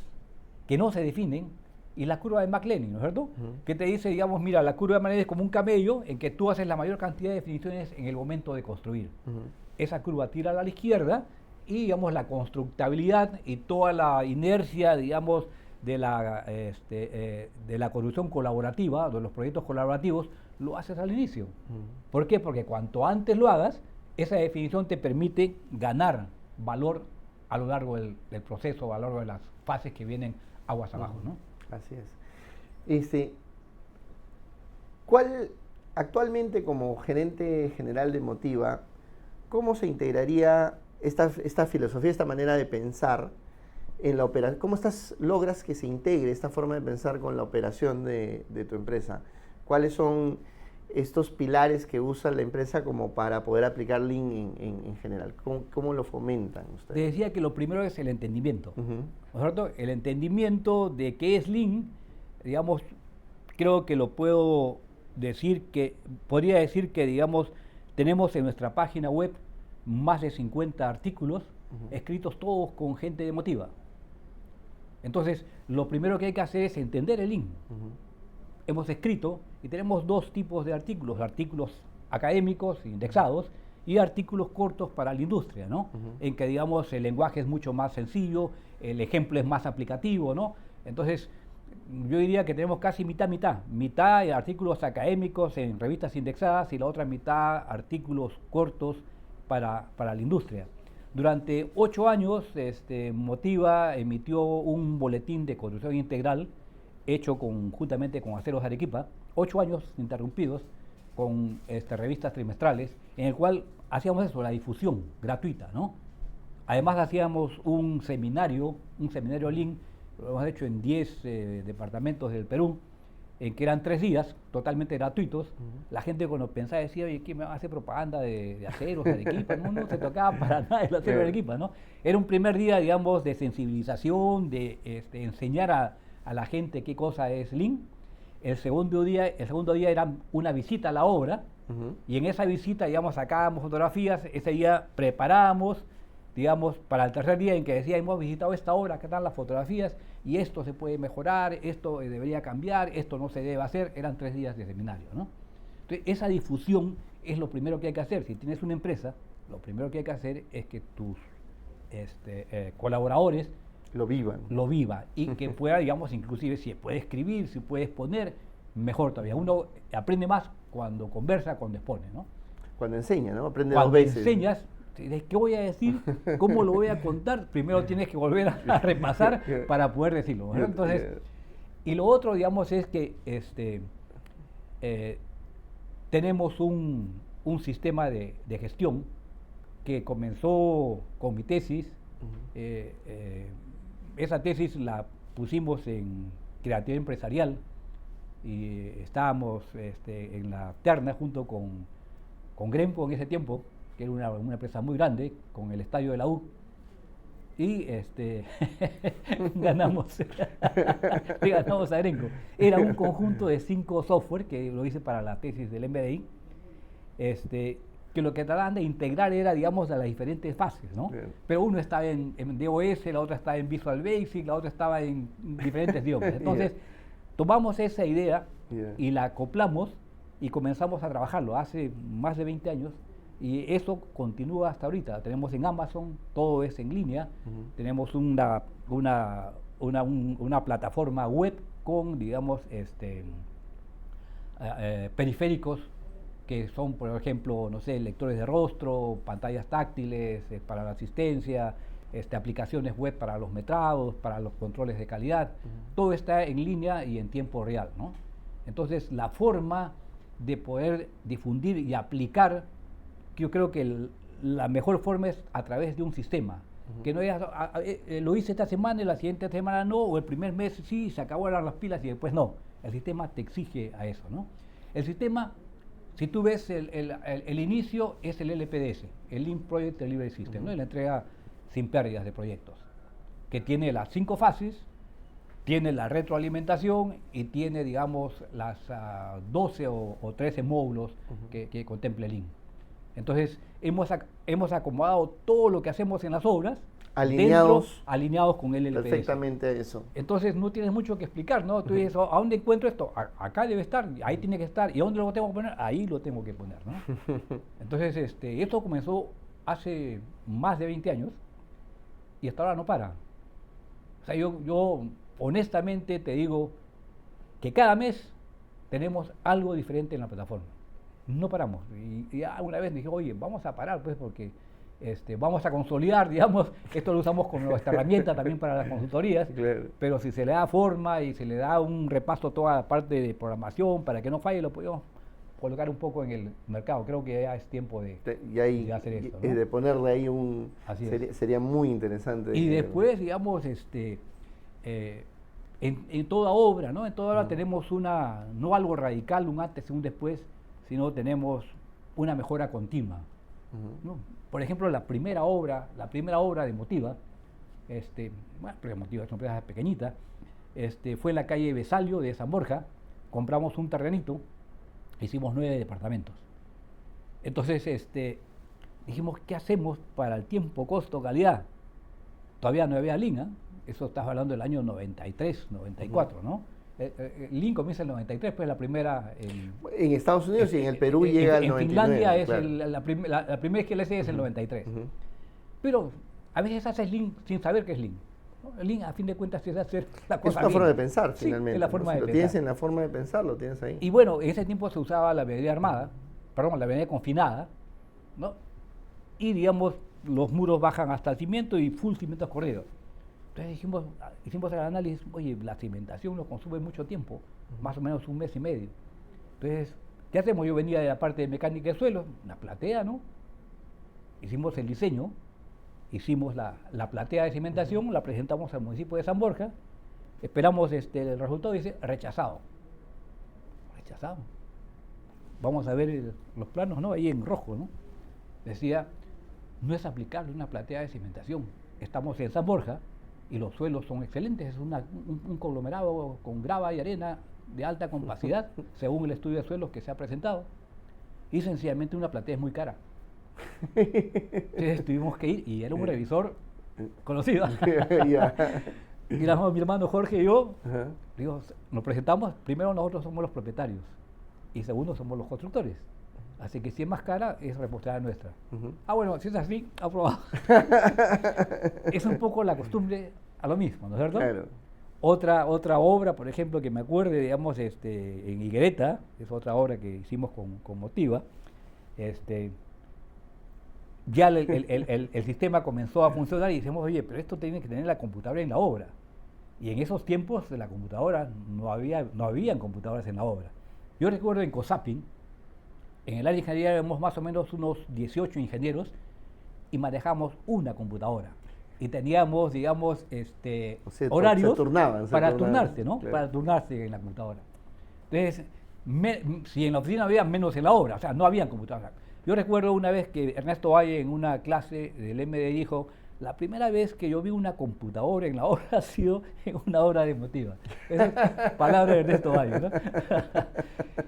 que no se definen, y la curva de McLennan, ¿no es cierto? Que te dice, digamos, mira, la curva de McLennan es como un camello en que tú haces la mayor cantidad de definiciones en el momento de construir. Esa curva tira a la izquierda y, digamos, la constructabilidad y toda la inercia, digamos, de la construcción colaborativa, de los proyectos colaborativos, lo haces al inicio. ¿Por qué? Porque cuanto antes lo hagas, esa definición te permite ganar valor a lo largo del proceso, a lo largo de las fases que vienen aguas abajo, ¿no? Así es. ¿Cuál, actualmente como gerente general de Motiva, cómo se integraría esta filosofía, esta manera de pensar en la operación? ¿Cómo logras que se integre esta forma de pensar con la operación de tu empresa? ¿Cuáles son estos pilares que usa la empresa como para poder aplicar Lean en general? ¿Cómo lo fomentan ustedes? Te decía que lo primero es el entendimiento. ¿No es cierto? El entendimiento de qué es Lean, digamos, creo que lo puedo decir podría decir que, digamos, tenemos en nuestra página web más de 50 artículos escritos todos con gente de Motiva. Entonces, lo primero que hay que hacer es entender el Lean. Hemos escrito y tenemos dos tipos de artículos académicos indexados y artículos cortos para la industria, ¿no? En que, digamos, el lenguaje es mucho más sencillo, el ejemplo es más aplicativo, ¿no? Entonces, yo diría que tenemos casi mitad de artículos académicos en revistas indexadas y la otra mitad artículos cortos para la industria. Durante 8 años, Motiva emitió un boletín de construcción integral hecho conjuntamente con Aceros Arequipa, 8 años interrumpidos, con revistas trimestrales, en el cual hacíamos eso, la difusión gratuita, ¿no? Además hacíamos un seminario Lean, lo hemos hecho en 10 departamentos del Perú, en que eran 3 días, totalmente gratuitos. La gente cuando pensaba decía, oye, ¿quién me va a hacer propaganda de Aceros Arequipa? No se tocaba para nada el Aceros Arequipa, ¿no? Era un primer día, digamos, de sensibilización, de enseñar a la gente qué cosa es Lean. El segundo día era una visita a la obra, y en esa visita, digamos, sacábamos fotografías. Ese día preparábamos, digamos, para el tercer día en que decía, hemos visitado esta obra, acá están las fotografías, y esto se puede mejorar, esto debería cambiar, esto no se debe hacer. Eran 3 días de seminario, ¿no? Entonces, esa difusión es lo primero que hay que hacer. Si tienes una empresa, lo primero que hay que hacer es que tus colaboradores lo vivan y que pueda, digamos, inclusive si puede escribir, si puede exponer, mejor todavía. Uno aprende más cuando conversa, cuando expone, ¿no? Cuando enseña, ¿no? Aprende cuando 2 veces. Enseñas, ¿qué voy a decir? ¿Cómo lo voy a contar? Primero tienes que volver a repasar para poder decirlo, ¿no? Entonces, y lo otro, digamos, es que tenemos un sistema de gestión que comenzó con mi tesis. Esa tesis la pusimos en creatividad empresarial y estábamos en la terna junto con Gremco en ese tiempo, que era una empresa muy grande, con el estadio de la U, y ganamos a Gremco. Era un conjunto de 5 software que lo hice para la tesis del MBDI, que lo que trataban de integrar era, digamos, a las diferentes fases, ¿no? Bien. Pero uno estaba en DOS, la otra estaba en Visual Basic, la otra estaba en diferentes idiomas. Entonces, tomamos esa idea y la acoplamos y comenzamos a trabajarlo hace más de 20 años, y eso continúa hasta ahorita. Tenemos en Amazon, todo es en línea, tenemos una plataforma web con, digamos, periféricos que son, por ejemplo, no sé, lectores de rostro, pantallas táctiles para la asistencia, aplicaciones web para los metrados, para los controles de calidad. Todo está en línea y en tiempo real, ¿no? Entonces, la forma de poder difundir y aplicar, yo creo que la mejor forma es a través de un sistema. Que no es, lo hice esta semana y la siguiente semana no, o el primer mes sí, se acabaron las pilas y después no. El sistema te exige a eso, ¿no? El sistema, si tú ves el inicio, es el LPDS, el Lean Project Delivery System, ¿no? Y la entrega sin pérdidas de proyectos, que tiene las 5 fases, tiene la retroalimentación y tiene, digamos, las 12 o 13 módulos que contempla el Lean. Entonces, hemos acomodado todo lo que hacemos en las obras alineados con el LPDS. Perfectamente eso. Entonces, no tienes mucho que explicar, ¿no? Tú dices, ¿a dónde encuentro esto? Acá debe estar, ahí tiene que estar. ¿Y a dónde lo tengo que poner? Ahí lo tengo que poner, ¿no? Entonces, esto comenzó hace más de 20 años y hasta ahora no para. O sea, yo honestamente te digo que cada mes tenemos algo diferente en la plataforma. No paramos. Y alguna vez dije, oye, vamos a parar, pues, porque vamos a consolidar, digamos, esto lo usamos como nuestra herramienta también para las consultorías, claro. Pero si se le da forma y se le da un repaso a toda la parte de programación para que no falle, lo podemos colocar un poco en el mercado. Creo que ya es tiempo de hacer esto, ¿no? De ponerle ahí sería muy interesante. Y después, digamos, en toda obra, ¿no? En toda obra tenemos no algo radical, un antes y un después, sino tenemos una mejora continua, ¿no? Por ejemplo, la primera obra de Motiva, porque Motiva es una empresa pequeñita, fue en la calle Besalio de San Borja. Compramos un terrenito, hicimos 9 departamentos. Entonces, dijimos, ¿qué hacemos para el tiempo, costo, calidad? Todavía no había Lean, eso estás hablando del año 93, 94, ¿no? Lean comienza en el 93, pues la primera... en Estados Unidos y en el Perú llega al 99. En Finlandia es claro. la primera vez que le hace es el 93. Pero a veces haces Lean sin saber qué es Lean. Lean, a fin de cuentas, es hacer la cosa bien. Es una forma de pensar, finalmente. Es la forma de pensar. Lo tienes en la forma de pensar, lo tienes ahí. Y bueno, en ese tiempo se usaba la veeduría armada, la veeduría confinada, ¿no? Y, digamos, los muros bajan hasta el cimiento y full cimientos corridos. Entonces hicimos el análisis, oye, la cimentación nos consume mucho tiempo, más o menos 1 mes y medio. Entonces, ¿qué hacemos? Yo venía de la parte de mecánica de suelo, una platea, ¿no? Hicimos el diseño, hicimos la platea de cimentación, la presentamos al municipio de San Borja, esperamos el resultado y dice, rechazado. Rechazado. Vamos a ver los planos, ¿no? Ahí en rojo, ¿no? Decía, no es aplicable una platea de cimentación. Estamos en San Borja, y los suelos son excelentes, es un conglomerado con grava y arena de alta compacidad, según el estudio de suelos que se ha presentado, y sencillamente una platea es muy cara. Entonces tuvimos que ir, y era un revisor conocido. Y mi hermano Jorge y yo, digo, nos presentamos, primero nosotros somos los propietarios, y segundo somos los constructores. Así que si es más cara, es responsabilidad nuestra. Bueno, si es así, aprobado. Es un poco la costumbre a lo mismo, ¿no es cierto? Claro. Otra obra, por ejemplo, que me acuerde, digamos, en Higuereta, es otra obra que hicimos con Motiva, ya el sistema comenzó a funcionar y decimos, oye, pero esto tiene que tener la computadora en la obra. Y en esos tiempos de la computadora no habían computadoras en la obra. Yo recuerdo en COSAPIN, en el área de ingeniería éramos más o menos unos 18 ingenieros y manejamos una computadora. Y teníamos, digamos, horarios para turnarse, ¿no? Claro. Para turnarse en la computadora. Entonces, si en la oficina había, menos en la obra, o sea, no habían computadoras. Yo recuerdo una vez que Ernesto Valle en una clase del MD dijo, la primera vez que yo vi una computadora en la obra ha sido en una obra de Motiva. Esa es palabra de Ernesto Valle, ¿no?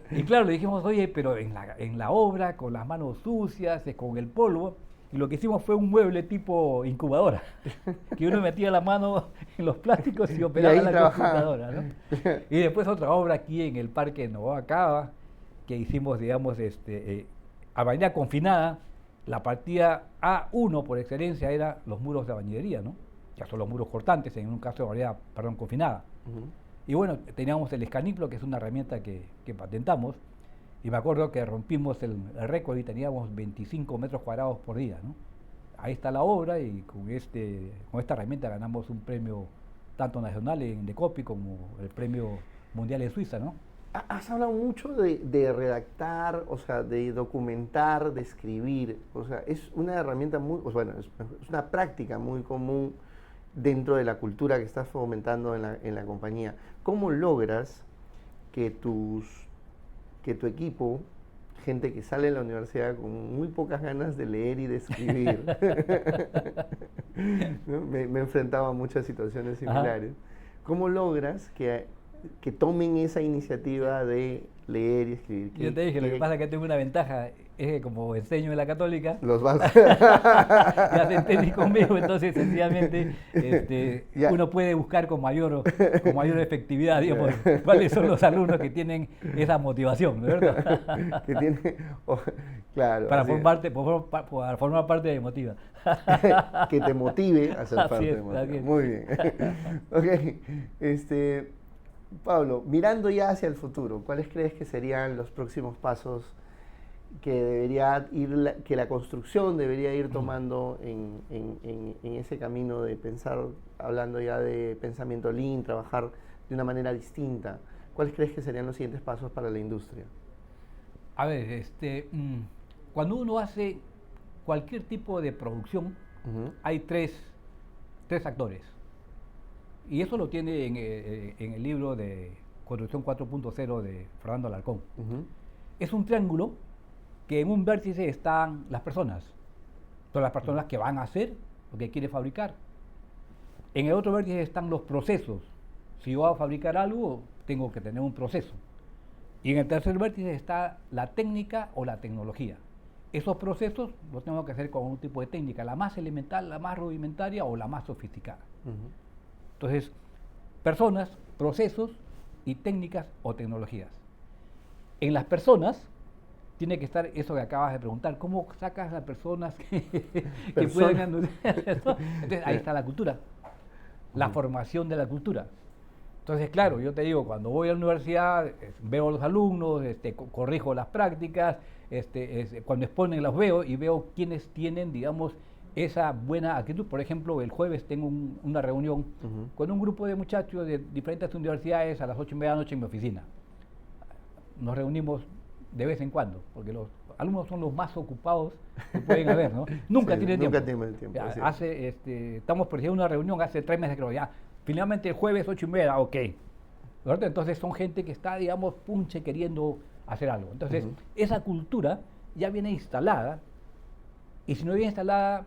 Y claro, le dijimos, oye, pero en la obra, con las manos sucias, con el polvo, y lo que hicimos fue un mueble tipo incubadora, que uno metía la mano en los plásticos y operaba la computadora, ¿no? Y después otra obra aquí en el Parque Novoa Cava, que hicimos, digamos, a manera confinada. La partida A1 por excelencia era los muros de bañilería, ¿no? Ya son los muros cortantes, en un caso de variedad, confinada. Y bueno, teníamos el Escaniplo, que es una herramienta que patentamos, Y me acuerdo que rompimos el récord y teníamos 25 metros cuadrados por día, ¿no? Ahí está la obra y con esta herramienta ganamos un premio tanto nacional en Decopi como el premio mundial en Suiza, ¿no? Has hablado mucho de redactar, o sea, de documentar, de escribir. O sea, es una herramienta muy, bueno, es una práctica muy común dentro de la cultura que estás fomentando en la compañía. ¿Cómo logras que tu equipo, gente que sale de la universidad con muy pocas ganas de leer y de escribir, ¿no? Me he enfrentado a muchas situaciones similares. Ajá. ¿Cómo logras que tomen esa iniciativa de leer y escribir? Yo te dije, lo que pasa es que tengo una ventaja, es que como enseño en la Católica, los vas ya te entendí conmigo, entonces sencillamente uno puede buscar con mayor efectividad, digamos, cuáles son los alumnos que tienen esa motivación, ¿no es verdad? Que tiene, claro, para formar parte de Motiva. Que te motive a ser parte de Motiva. Muy bien. Ok, Pablo, mirando ya hacia el futuro, ¿cuáles crees que serían los próximos pasos que que la construcción debería ir tomando en ese camino de pensar, hablando ya de pensamiento lean, trabajar de una manera distinta? ¿Cuáles crees que serían los siguientes pasos para la industria? A ver, cuando uno hace cualquier tipo de producción, hay tres actores. Y eso lo tiene en el libro de Construcción 4.0 de Fernando Alarcón. Es un triángulo que en un vértice están las personas. Son las personas que van a hacer lo que quiere fabricar. En el otro vértice están los procesos. Si yo voy a fabricar algo, tengo que tener un proceso. Y en el tercer vértice está la técnica o la tecnología. Esos procesos los tengo que hacer con un tipo de técnica, la más elemental, la más rudimentaria o la más sofisticada. Entonces, personas, procesos y técnicas o tecnologías. En las personas tiene que estar eso que acabas de preguntar, ¿cómo sacas a personas que puedan... Entonces, ahí está la cultura, la formación de la cultura. Entonces, claro, yo te digo, cuando voy a la universidad, veo a los alumnos, corrijo las prácticas, cuando exponen los veo y veo quiénes tienen, digamos, esa buena actitud. Por ejemplo, el jueves tengo una reunión con un grupo de muchachos de diferentes universidades a las 8:30 de la noche en mi oficina. Nos reunimos de vez en cuando, porque los alumnos son los más ocupados que pueden haber, ¿no? Nunca tienen tiempo. Estamos por ejemplo en una reunión hace 3 meses, creo, ya. Finalmente el jueves 8:30, ok. ¿Verdad? Entonces son gente que está, digamos, punche queriendo hacer algo. Entonces, esa cultura ya viene instalada, y si no viene instalada,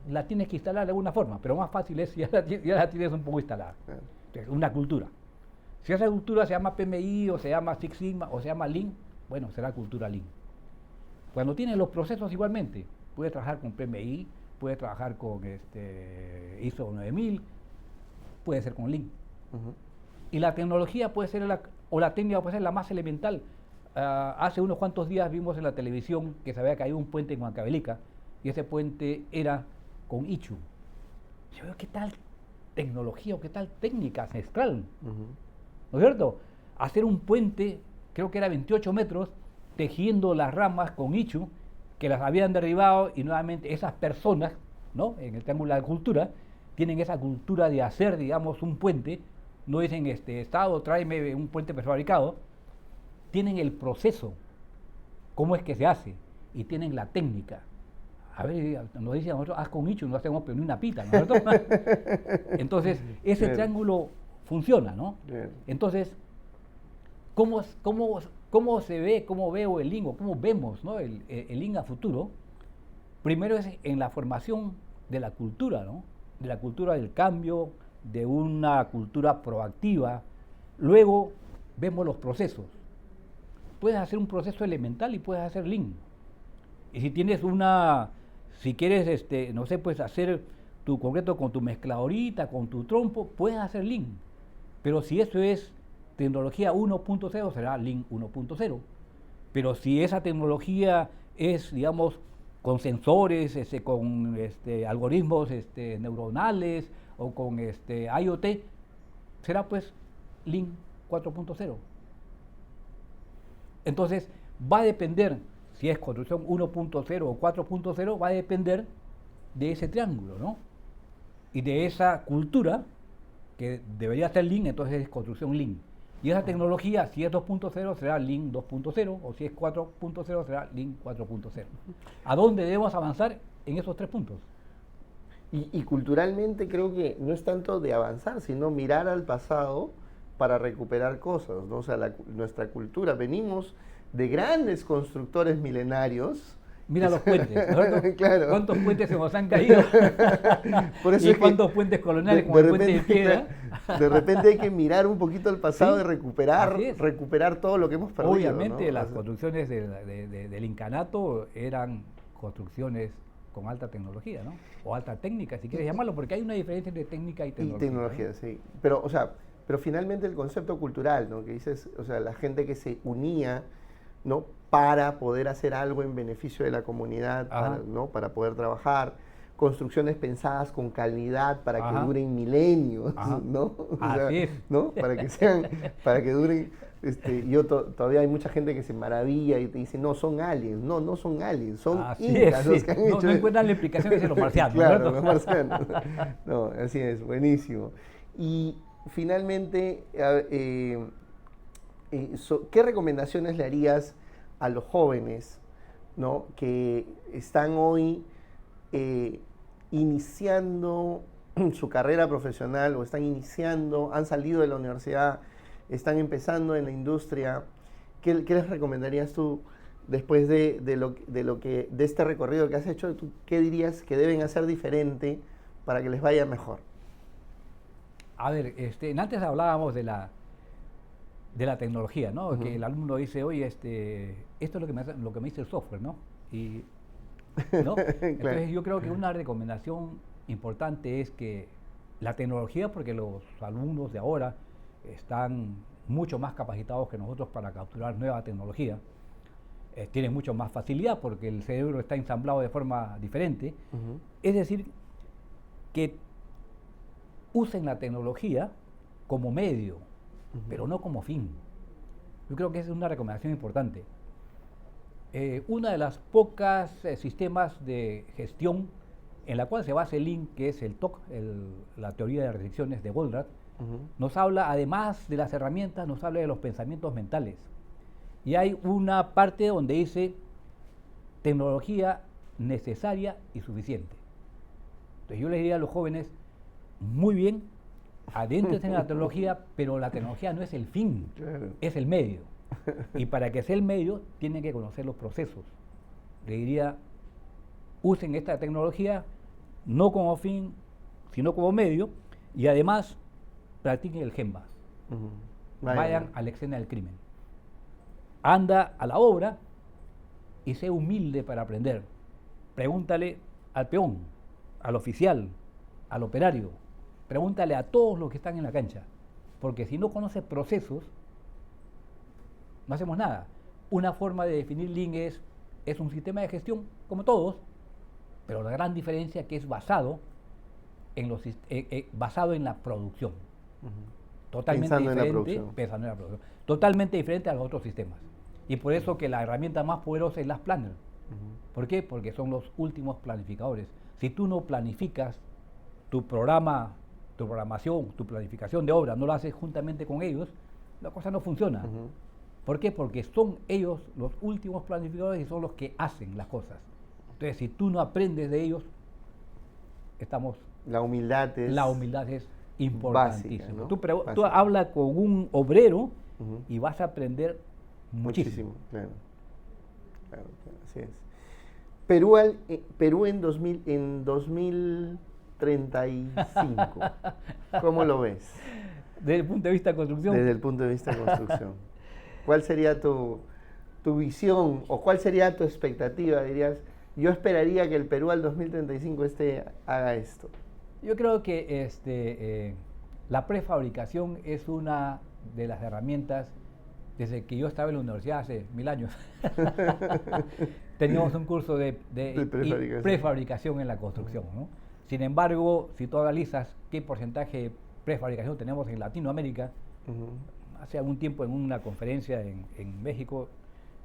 la tienes que instalar de alguna forma, pero más fácil es si ya la tienes un poco instalada. Entonces, una cultura. Si esa cultura se llama PMI, o se llama Six Sigma, o se llama Lean, bueno, será cultura Lean. Cuando tienes los procesos igualmente, puedes trabajar con PMI, puedes trabajar con ISO 9000, puede ser con Lean. Y la tecnología puede ser, o la técnica puede ser la más elemental. Hace unos cuantos días vimos en la televisión que se había caído un puente en Huancavelica, y ese puente era con Ichu. Yo veo qué tal tecnología o qué tal técnica ancestral, ¿no es cierto? Hacer un puente, creo que era 28 metros, tejiendo las ramas con Ichu, que las habían derribado, y nuevamente esas personas, ¿no?, en el triángulo de la cultura, tienen esa cultura de hacer, digamos, un puente. No dicen, Estado, tráeme un puente prefabricado. Tienen el proceso, cómo es que se hace, y tienen la técnica. A ver, nos dicen a nosotros, haz con Ichu, no hacemos pero ni una pita, ¿no es cierto? Entonces, ese triángulo funciona, ¿no? Entonces, ¿cómo se ve, cómo veo el Lean, o cómo vemos, ¿no?, el Lean a futuro? Primero es en la formación de la cultura, ¿no?, de la cultura del cambio, de una cultura proactiva. Luego vemos los procesos. Puedes hacer un proceso elemental y puedes hacer Lean. Y si tienes si quieres, no sé, puedes hacer tu concreto con tu mezcladorita, con tu trompo, puedes hacer Lean. Pero si eso es tecnología 1.0, será Lean 1.0. Pero si esa tecnología es, digamos, con sensores, con algoritmos neuronales, o con IoT, será pues Lean 4.0. Entonces, va a depender, si es construcción 1.0 o 4.0, va a depender de ese triángulo, ¿no? Y de esa cultura que debería ser Lean, entonces es construcción Lean. Y esa tecnología, si es 2.0, será Lean 2.0, o si es 4.0, será Lean 4.0. ¿A dónde debemos avanzar en esos 3 puntos? Y culturalmente creo que no es tanto de avanzar, sino mirar al pasado para recuperar cosas, ¿no? O sea, nuestra cultura, venimos de grandes constructores milenarios. Mira los puentes, ¿no? Claro. ¿Cuántos puentes se nos han caído? Por eso ¿Y es cuántos puentes coloniales como el puente de piedra? De repente hay que mirar un poquito al pasado, Sí, y recuperar todo lo que hemos perdido. Obviamente, ¿no? las construcciones del incanato eran construcciones con alta tecnología, ¿no? O alta técnica, si quieres llamarlo, porque hay una diferencia entre técnica y tecnología. Y tecnología, ¿no? sí. Pero, o sea, pero finalmente el concepto cultural, ¿no? Que dices, o sea, la gente que se unía, ¿no? Para poder hacer algo en beneficio de la comunidad, ¿no? Para poder trabajar, construcciones pensadas con calidad para que duren milenios, ¿no? O sea, así es. ¿no? Para que duren. Todavía hay mucha gente que se maravilla y te dice, no, son aliens. No, no son aliens, son incas los que han hecho. No encuentran la explicación de los marcianos. Claro, los marcianos. No, así es, buenísimo. Y finalmente, ¿qué recomendaciones le harías a los jóvenes, ¿no? Que están hoy iniciando su carrera profesional o están iniciando, han salido de la universidad, están empezando en la industria? ¿Qué les recomendarías tú después de este recorrido que has hecho? ¿Qué dirías que deben hacer diferente para que les vaya mejor? A ver, antes hablábamos de la tecnología, ¿no? Que el alumno dice, oye, esto es lo que me dice el software, ¿no? ¿no? Entonces yo creo que una recomendación importante es que la tecnología, porque los alumnos de ahora están mucho más capacitados que nosotros para capturar nueva tecnología, tienen mucho más facilidad porque el cerebro está ensamblado de forma diferente. Es decir, que usen la tecnología como medio, pero no como fin. Yo creo que esa es una recomendación importante. Una de las pocas sistemas de gestión en la cual se basa el Lean, que es el TOC, la teoría de restricciones de Goldratt, nos habla, además de las herramientas, nos habla de los pensamientos mentales. Y hay una parte donde dice tecnología necesaria y suficiente. Entonces yo les diría a los jóvenes, muy bien, adéntrense en la tecnología, pero la tecnología no es el fin, es el medio. Y para que sea el medio, tienen que conocer los procesos. Le diría, usen esta tecnología no como fin, sino como medio, y además practiquen el Gemba. Vayan a la escena del crimen. Anda a la obra y sé humilde para aprender. Pregúntale al peón, al oficial, al operario. Pregúntale a todos los que están en la cancha. Porque si no conoces procesos, no hacemos nada. Una forma de definir Lean es un sistema de gestión, como todos, pero la gran diferencia es que es basado en la producción. Totalmente diferente, pensando en la producción. Totalmente diferente a los otros sistemas. Y por eso que la herramienta más poderosa es las planners. ¿Por qué? Porque son los últimos planificadores. Si tú no planificas tu programa, tu programación, tu planificación de obra, no lo haces juntamente con ellos, la cosa no funciona. ¿Por qué? Porque son ellos los últimos planificadores y son los que hacen las cosas. Entonces, si tú no aprendes de ellos, La humildad es importantísima. Básica, ¿no? Tú hablas con un obrero y vas a aprender muchísimo. Claro, así es. Perú en 2035, ¿cómo lo ves? Desde el punto de vista de construcción. Desde el punto de vista de construcción. ¿Cuál sería tu visión o cuál sería tu expectativa? Dirías, yo esperaría que el Perú al 2035 haga esto. Yo creo que la prefabricación es una de las herramientas. Desde que yo estaba en la universidad hace 1000 años, teníamos un curso de prefabricación en la construcción, ¿no? Sin embargo, si tú analizas qué porcentaje de prefabricación tenemos en Latinoamérica, hace algún tiempo en una conferencia en México,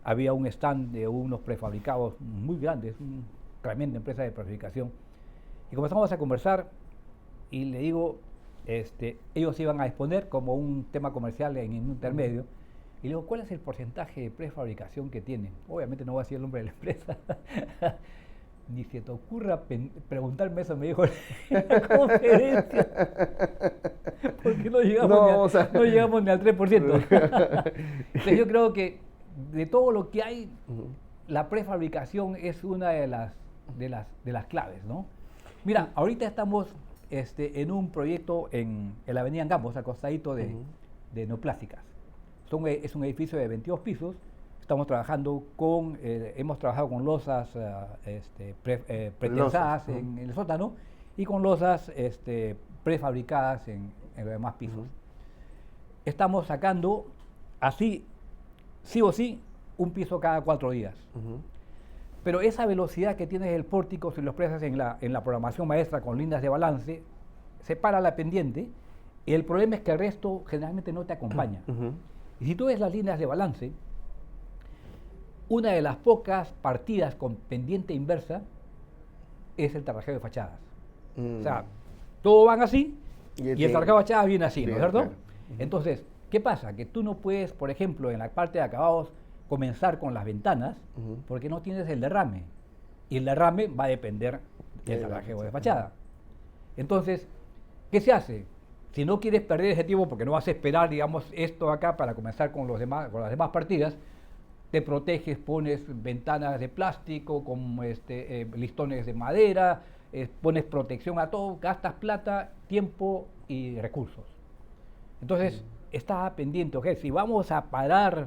había un stand de unos prefabricados muy grandes, una tremenda empresa de prefabricación, y comenzamos a conversar y le digo, ellos iban a exponer como un tema comercial en un intermedio, y le digo, ¿cuál es el porcentaje de prefabricación que tienen? Obviamente no voy a decir el nombre de la empresa. Ni se te ocurra preguntarme eso, me dijo en la conferencia. Porque no llegamos ni al 3%. Entonces yo creo que de todo lo que hay, la prefabricación es una de las claves, ¿no? Mira, ahorita estamos en un proyecto en la avenida Angamos, al costadito de Neoplásticas. Es un edificio de 22 pisos. Hemos trabajado con losas pretensadas en el sótano y con losas prefabricadas en los demás pisos. Estamos sacando así, sí o sí, un piso cada 4 días. Pero esa velocidad que tienes el pórtico, si lo expresas en la programación maestra con líneas de balance, separa la pendiente, y el problema es que el resto generalmente no te acompaña. Y si tú ves las líneas de balance, una de las pocas partidas con pendiente inversa es el tarrajeo de fachadas. O sea, todos van así y el tarrajeo de fachadas viene así, ¿no es cierto? Claro. Entonces, ¿qué pasa? Que tú no puedes, por ejemplo, en la parte de acabados, comenzar con las ventanas porque no tienes el derrame. Y el derrame va a depender del tarrajeo de fachada. Entonces, ¿qué se hace? Si no quieres perder ese tiempo porque no vas a esperar, digamos, esto acá para comenzar con las demás partidas, te proteges, pones ventanas de plástico con listones de madera, pones protección a todo, gastas plata, tiempo y recursos. Entonces, está pendiente, ¿ok? Si vamos a parar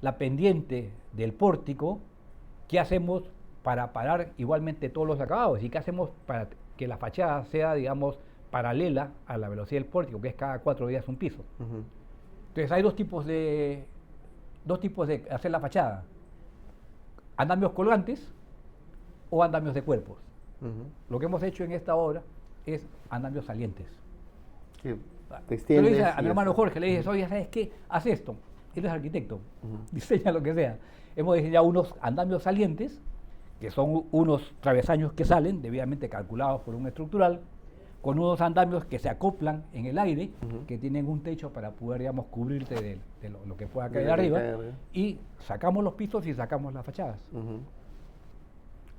la pendiente del pórtico, ¿qué hacemos para parar igualmente todos los acabados? ¿Y qué hacemos para que la fachada sea, digamos, paralela a la velocidad del pórtico, que es cada 4 días un piso? Entonces, hay dos tipos de hacer la fachada: andamios colgantes o andamios de cuerpos. Lo que hemos hecho en esta obra es andamios salientes. Sí, te lo dice a mi hermano Jorge, le dices, oye, ¿sabes qué? Haz esto. Él es arquitecto, diseña lo que sea. Hemos diseñado unos andamios salientes, que son unos travesaños que salen, debidamente calculados por un estructural, con unos andamios que se acoplan en el aire, que tienen un techo para poder, digamos, cubrirte de lo que pueda caer arriba, y sacamos los pisos y sacamos las fachadas.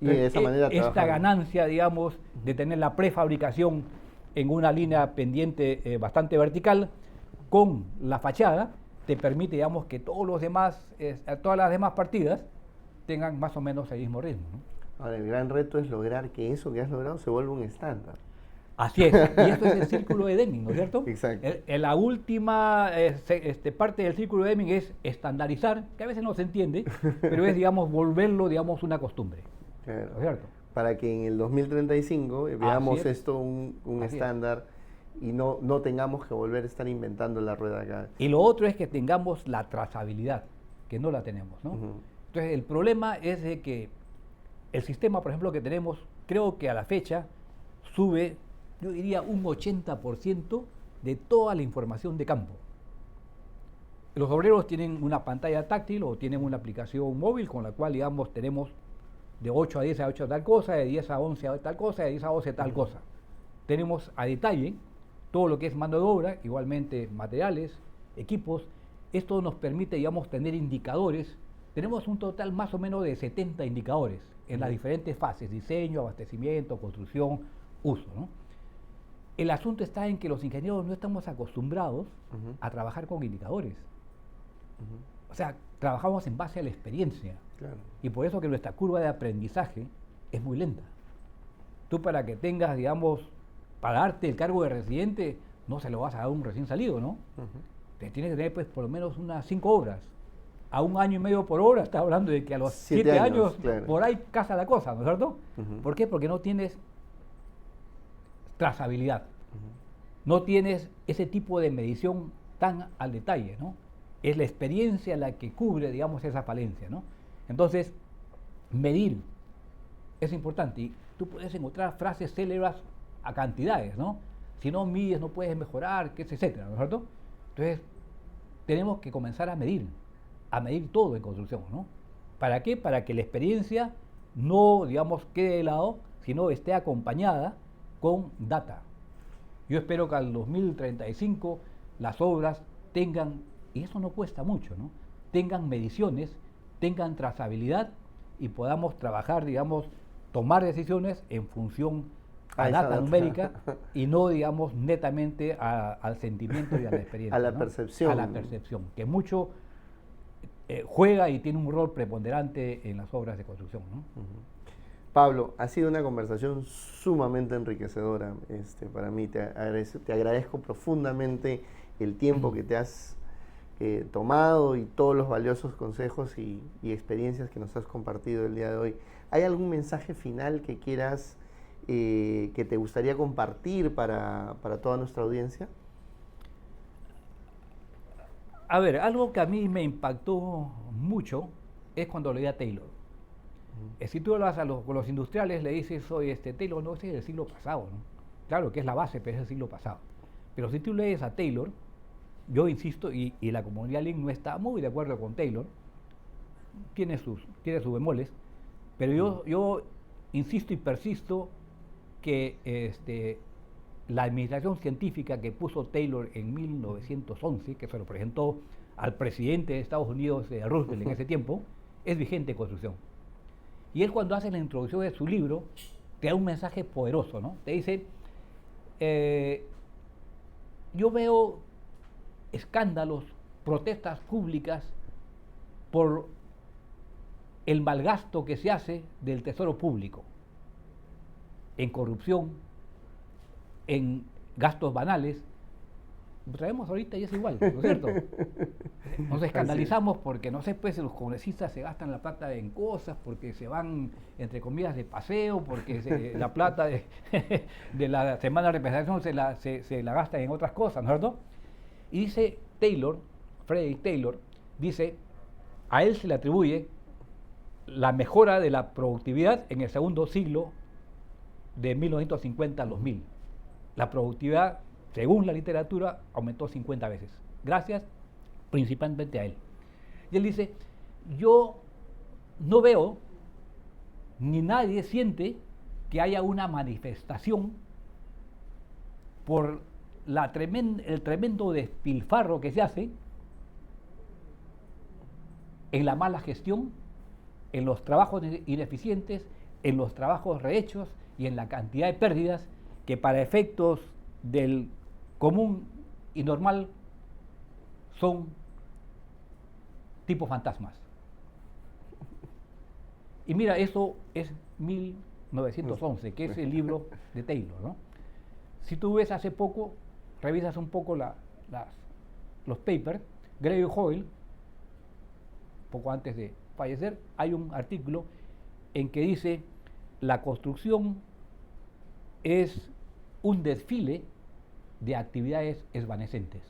Y de esa manera esta ganancia, digamos, de tener la prefabricación en una línea pendiente bastante vertical, con la fachada, te permite, digamos, que todas las demás partidas tengan más o menos el mismo ritmo, ¿no? Ahora, el gran reto es lograr que eso que has logrado se vuelva un estándar. Así es, y esto es el círculo de Deming, ¿no es cierto? Exacto. La última parte del círculo de Deming es estandarizar, que a veces no se entiende, pero es, digamos, volverlo, digamos, una costumbre. Claro. ¿No es cierto? Para que en el 2035 veamos esto un estándar y no tengamos que volver a estar inventando la rueda acá. Y lo otro es que tengamos la trazabilidad, que no la tenemos, ¿no? Entonces, el problema es de que el sistema, por ejemplo, que tenemos, creo que a la fecha sube, yo diría, un 80% de toda la información de campo. Los obreros tienen una pantalla táctil o tienen una aplicación móvil con la cual, digamos, tenemos de 8 a 10 a 8 tal cosa, de 10 a 11 a tal cosa, de 10 a 12 tal cosa. Tenemos a detalle todo lo que es mano de obra, igualmente materiales, equipos. Esto nos permite, digamos, tener indicadores. Tenemos un total más o menos de 70 indicadores en las diferentes fases: diseño, abastecimiento, construcción, uso, ¿no? El asunto está en que los ingenieros no estamos acostumbrados a trabajar con indicadores. O sea, trabajamos en base a la experiencia. Claro. Y por eso que nuestra curva de aprendizaje es muy lenta. Tú, para que tengas, digamos, para darte el cargo de residente, no se lo vas a dar a un recién salido, ¿no? Te tienes que tener, pues, por lo menos unas 5 obras. A 1 año y medio por obra, estás hablando de que a los 7 años claro, por ahí casa la cosa, ¿no es cierto? ¿Por qué? Porque no tienes trazabilidad. No tienes ese tipo de medición tan al detalle, ¿no? Es la experiencia la que cubre, digamos, esa falencia, ¿no? Entonces, medir es importante. Y tú puedes encontrar frases célebres a cantidades, ¿no? Si no mides, no puedes mejorar, etcétera, ¿no es cierto? Entonces, tenemos que comenzar a medir todo en construcción, ¿no? ¿Para qué? Para que la experiencia no, digamos, quede de lado, sino esté acompañada con data. Yo espero que al 2035 las obras tengan, y eso no cuesta mucho, ¿no? Tengan mediciones, tengan trazabilidad y podamos trabajar, digamos, tomar decisiones en función a data numérica y no, digamos, netamente al sentimiento y a la experiencia. A la ¿no? percepción. A la percepción, que mucho juega y tiene un rol preponderante en las obras de construcción, ¿no? Pablo, ha sido una conversación sumamente enriquecedora para mí. Te agradezco profundamente el tiempo que te has tomado y todos los valiosos consejos y experiencias que nos has compartido el día de hoy. ¿Hay algún mensaje final que quieras, que te gustaría compartir para toda nuestra audiencia? A ver, algo que a mí me impactó mucho es cuando leí a Taylor. Si tú hablas con los industriales, le dices, soy Taylor, no, ese es del siglo pasado, ¿no? Claro que es la base, pero es del siglo pasado. Pero si tú lees a Taylor, yo insisto, y la comunidad Lean no está muy de acuerdo con Taylor, tiene sus bemoles, pero yo insisto y persisto que la administración científica que puso Taylor en 1911, que se lo presentó al presidente de Estados Unidos, Roosevelt, en ese tiempo, es vigente en construcción. Y él, cuando hace la introducción de su libro, te da un mensaje poderoso, ¿no? Te dice, yo veo escándalos, protestas públicas por el malgasto que se hace del tesoro público en corrupción, en gastos banales. Lo traemos ahorita y es igual, ¿no es cierto? Nos escandalizamos porque, no sé, pues los congresistas se gastan la plata en cosas, porque se van, entre comillas, de paseo, porque la plata de la semana de representación se la gastan en otras cosas, ¿no es cierto? Y dice Taylor, Frederick Taylor, dice, a él se le atribuye la mejora de la productividad en el segundo siglo de 1950 al 2000. La productividad, según la literatura, aumentó 50 veces, gracias principalmente a él. Y él dice, yo no veo, ni nadie siente que haya una manifestación por el tremendo despilfarro que se hace en la mala gestión, en los trabajos ineficientes, en los trabajos rehechos y en la cantidad de pérdidas que para efectos del común y normal son tipo fantasmas. Y mira, eso es 1911, que es el libro de Taylor, ¿no? Si tú ves hace poco, revisas un poco los papers, Gray Hoyle, poco antes de fallecer, hay un artículo en que dice, la construcción es un desfile de actividades esvanecentes.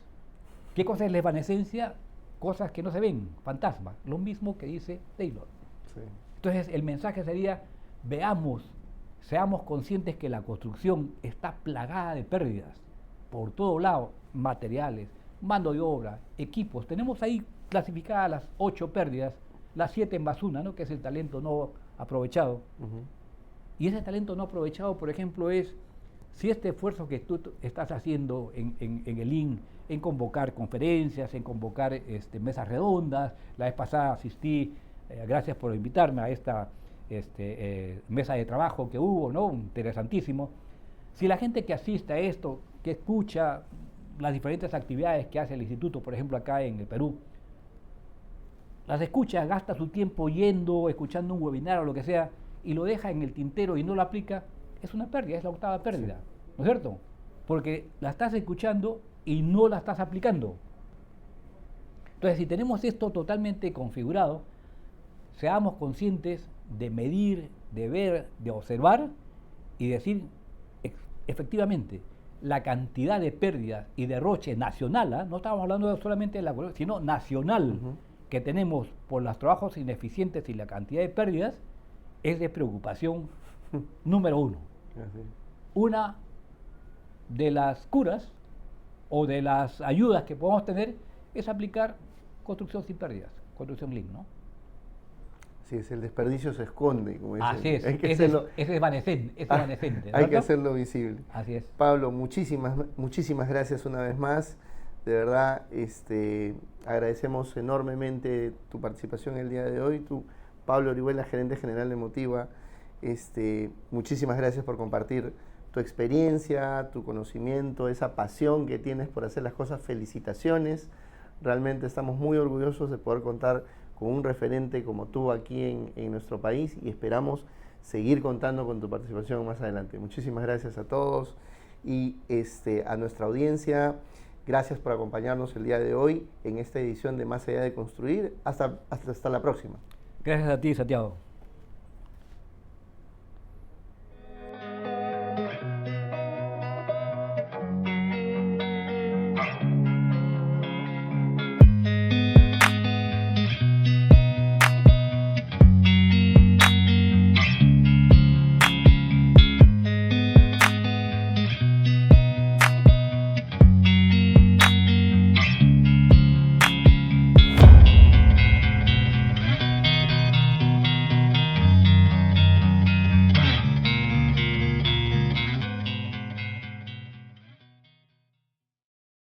¿Qué cosa es la evanescencia? Cosas que no se ven, fantasmas, lo mismo que dice Taylor. Sí. Entonces el mensaje sería, seamos conscientes que la construcción está plagada de pérdidas, por todo lado, materiales, mano de obra, equipos. Tenemos ahí clasificadas las 8 pérdidas, las 7 en basura, ¿no? Que es el talento no aprovechado. Y ese talento no aprovechado, por ejemplo, es si este esfuerzo que tú estás haciendo en el IN, en convocar conferencias, en convocar mesas redondas. La vez pasada asistí, gracias por invitarme a esta mesa de trabajo que hubo, ¿no? Interesantísimo. Si la gente que asiste a esto, que escucha las diferentes actividades que hace el instituto, por ejemplo acá en el Perú, las escucha, gasta su tiempo yendo, escuchando un webinar o lo que sea, y lo deja en el tintero y no lo aplica, es una pérdida, es la octava pérdida, ¿no es cierto? Porque la estás escuchando y no la estás aplicando. Entonces, si tenemos esto totalmente configurado, seamos conscientes de medir, de ver, de observar y decir, efectivamente, la cantidad de pérdidas y derroche nacional, no estamos hablando solamente de la economía, sino nacional, que tenemos por los trabajos ineficientes y la cantidad de pérdidas, es de preocupación número 1. Una de las curas o de las ayudas que podemos tener es aplicar construcción sin pérdidas, construcción Lean, ¿no? Sí, es el desperdicio se esconde, como dicen. Así es, Hay que es hacerlo, evanescente, es evanescente, hay que ¿cierto? hacerlo visible. Así es. Pablo, muchísimas gracias una vez más. De verdad, agradecemos enormemente tu participación el día de hoy. Tú, Pablo Orihuela, gerente general de Motiva, muchísimas gracias por compartir tu experiencia, tu conocimiento, esa pasión que tienes por hacer las cosas. Felicitaciones. Realmente estamos muy orgullosos de poder contar con un referente como tú aquí en nuestro país y esperamos seguir contando con tu participación más adelante. Muchísimas gracias a todos y a nuestra audiencia. Gracias por acompañarnos el día de hoy en esta edición de Más allá de construir. Hasta la próxima. Gracias a ti, Santiago.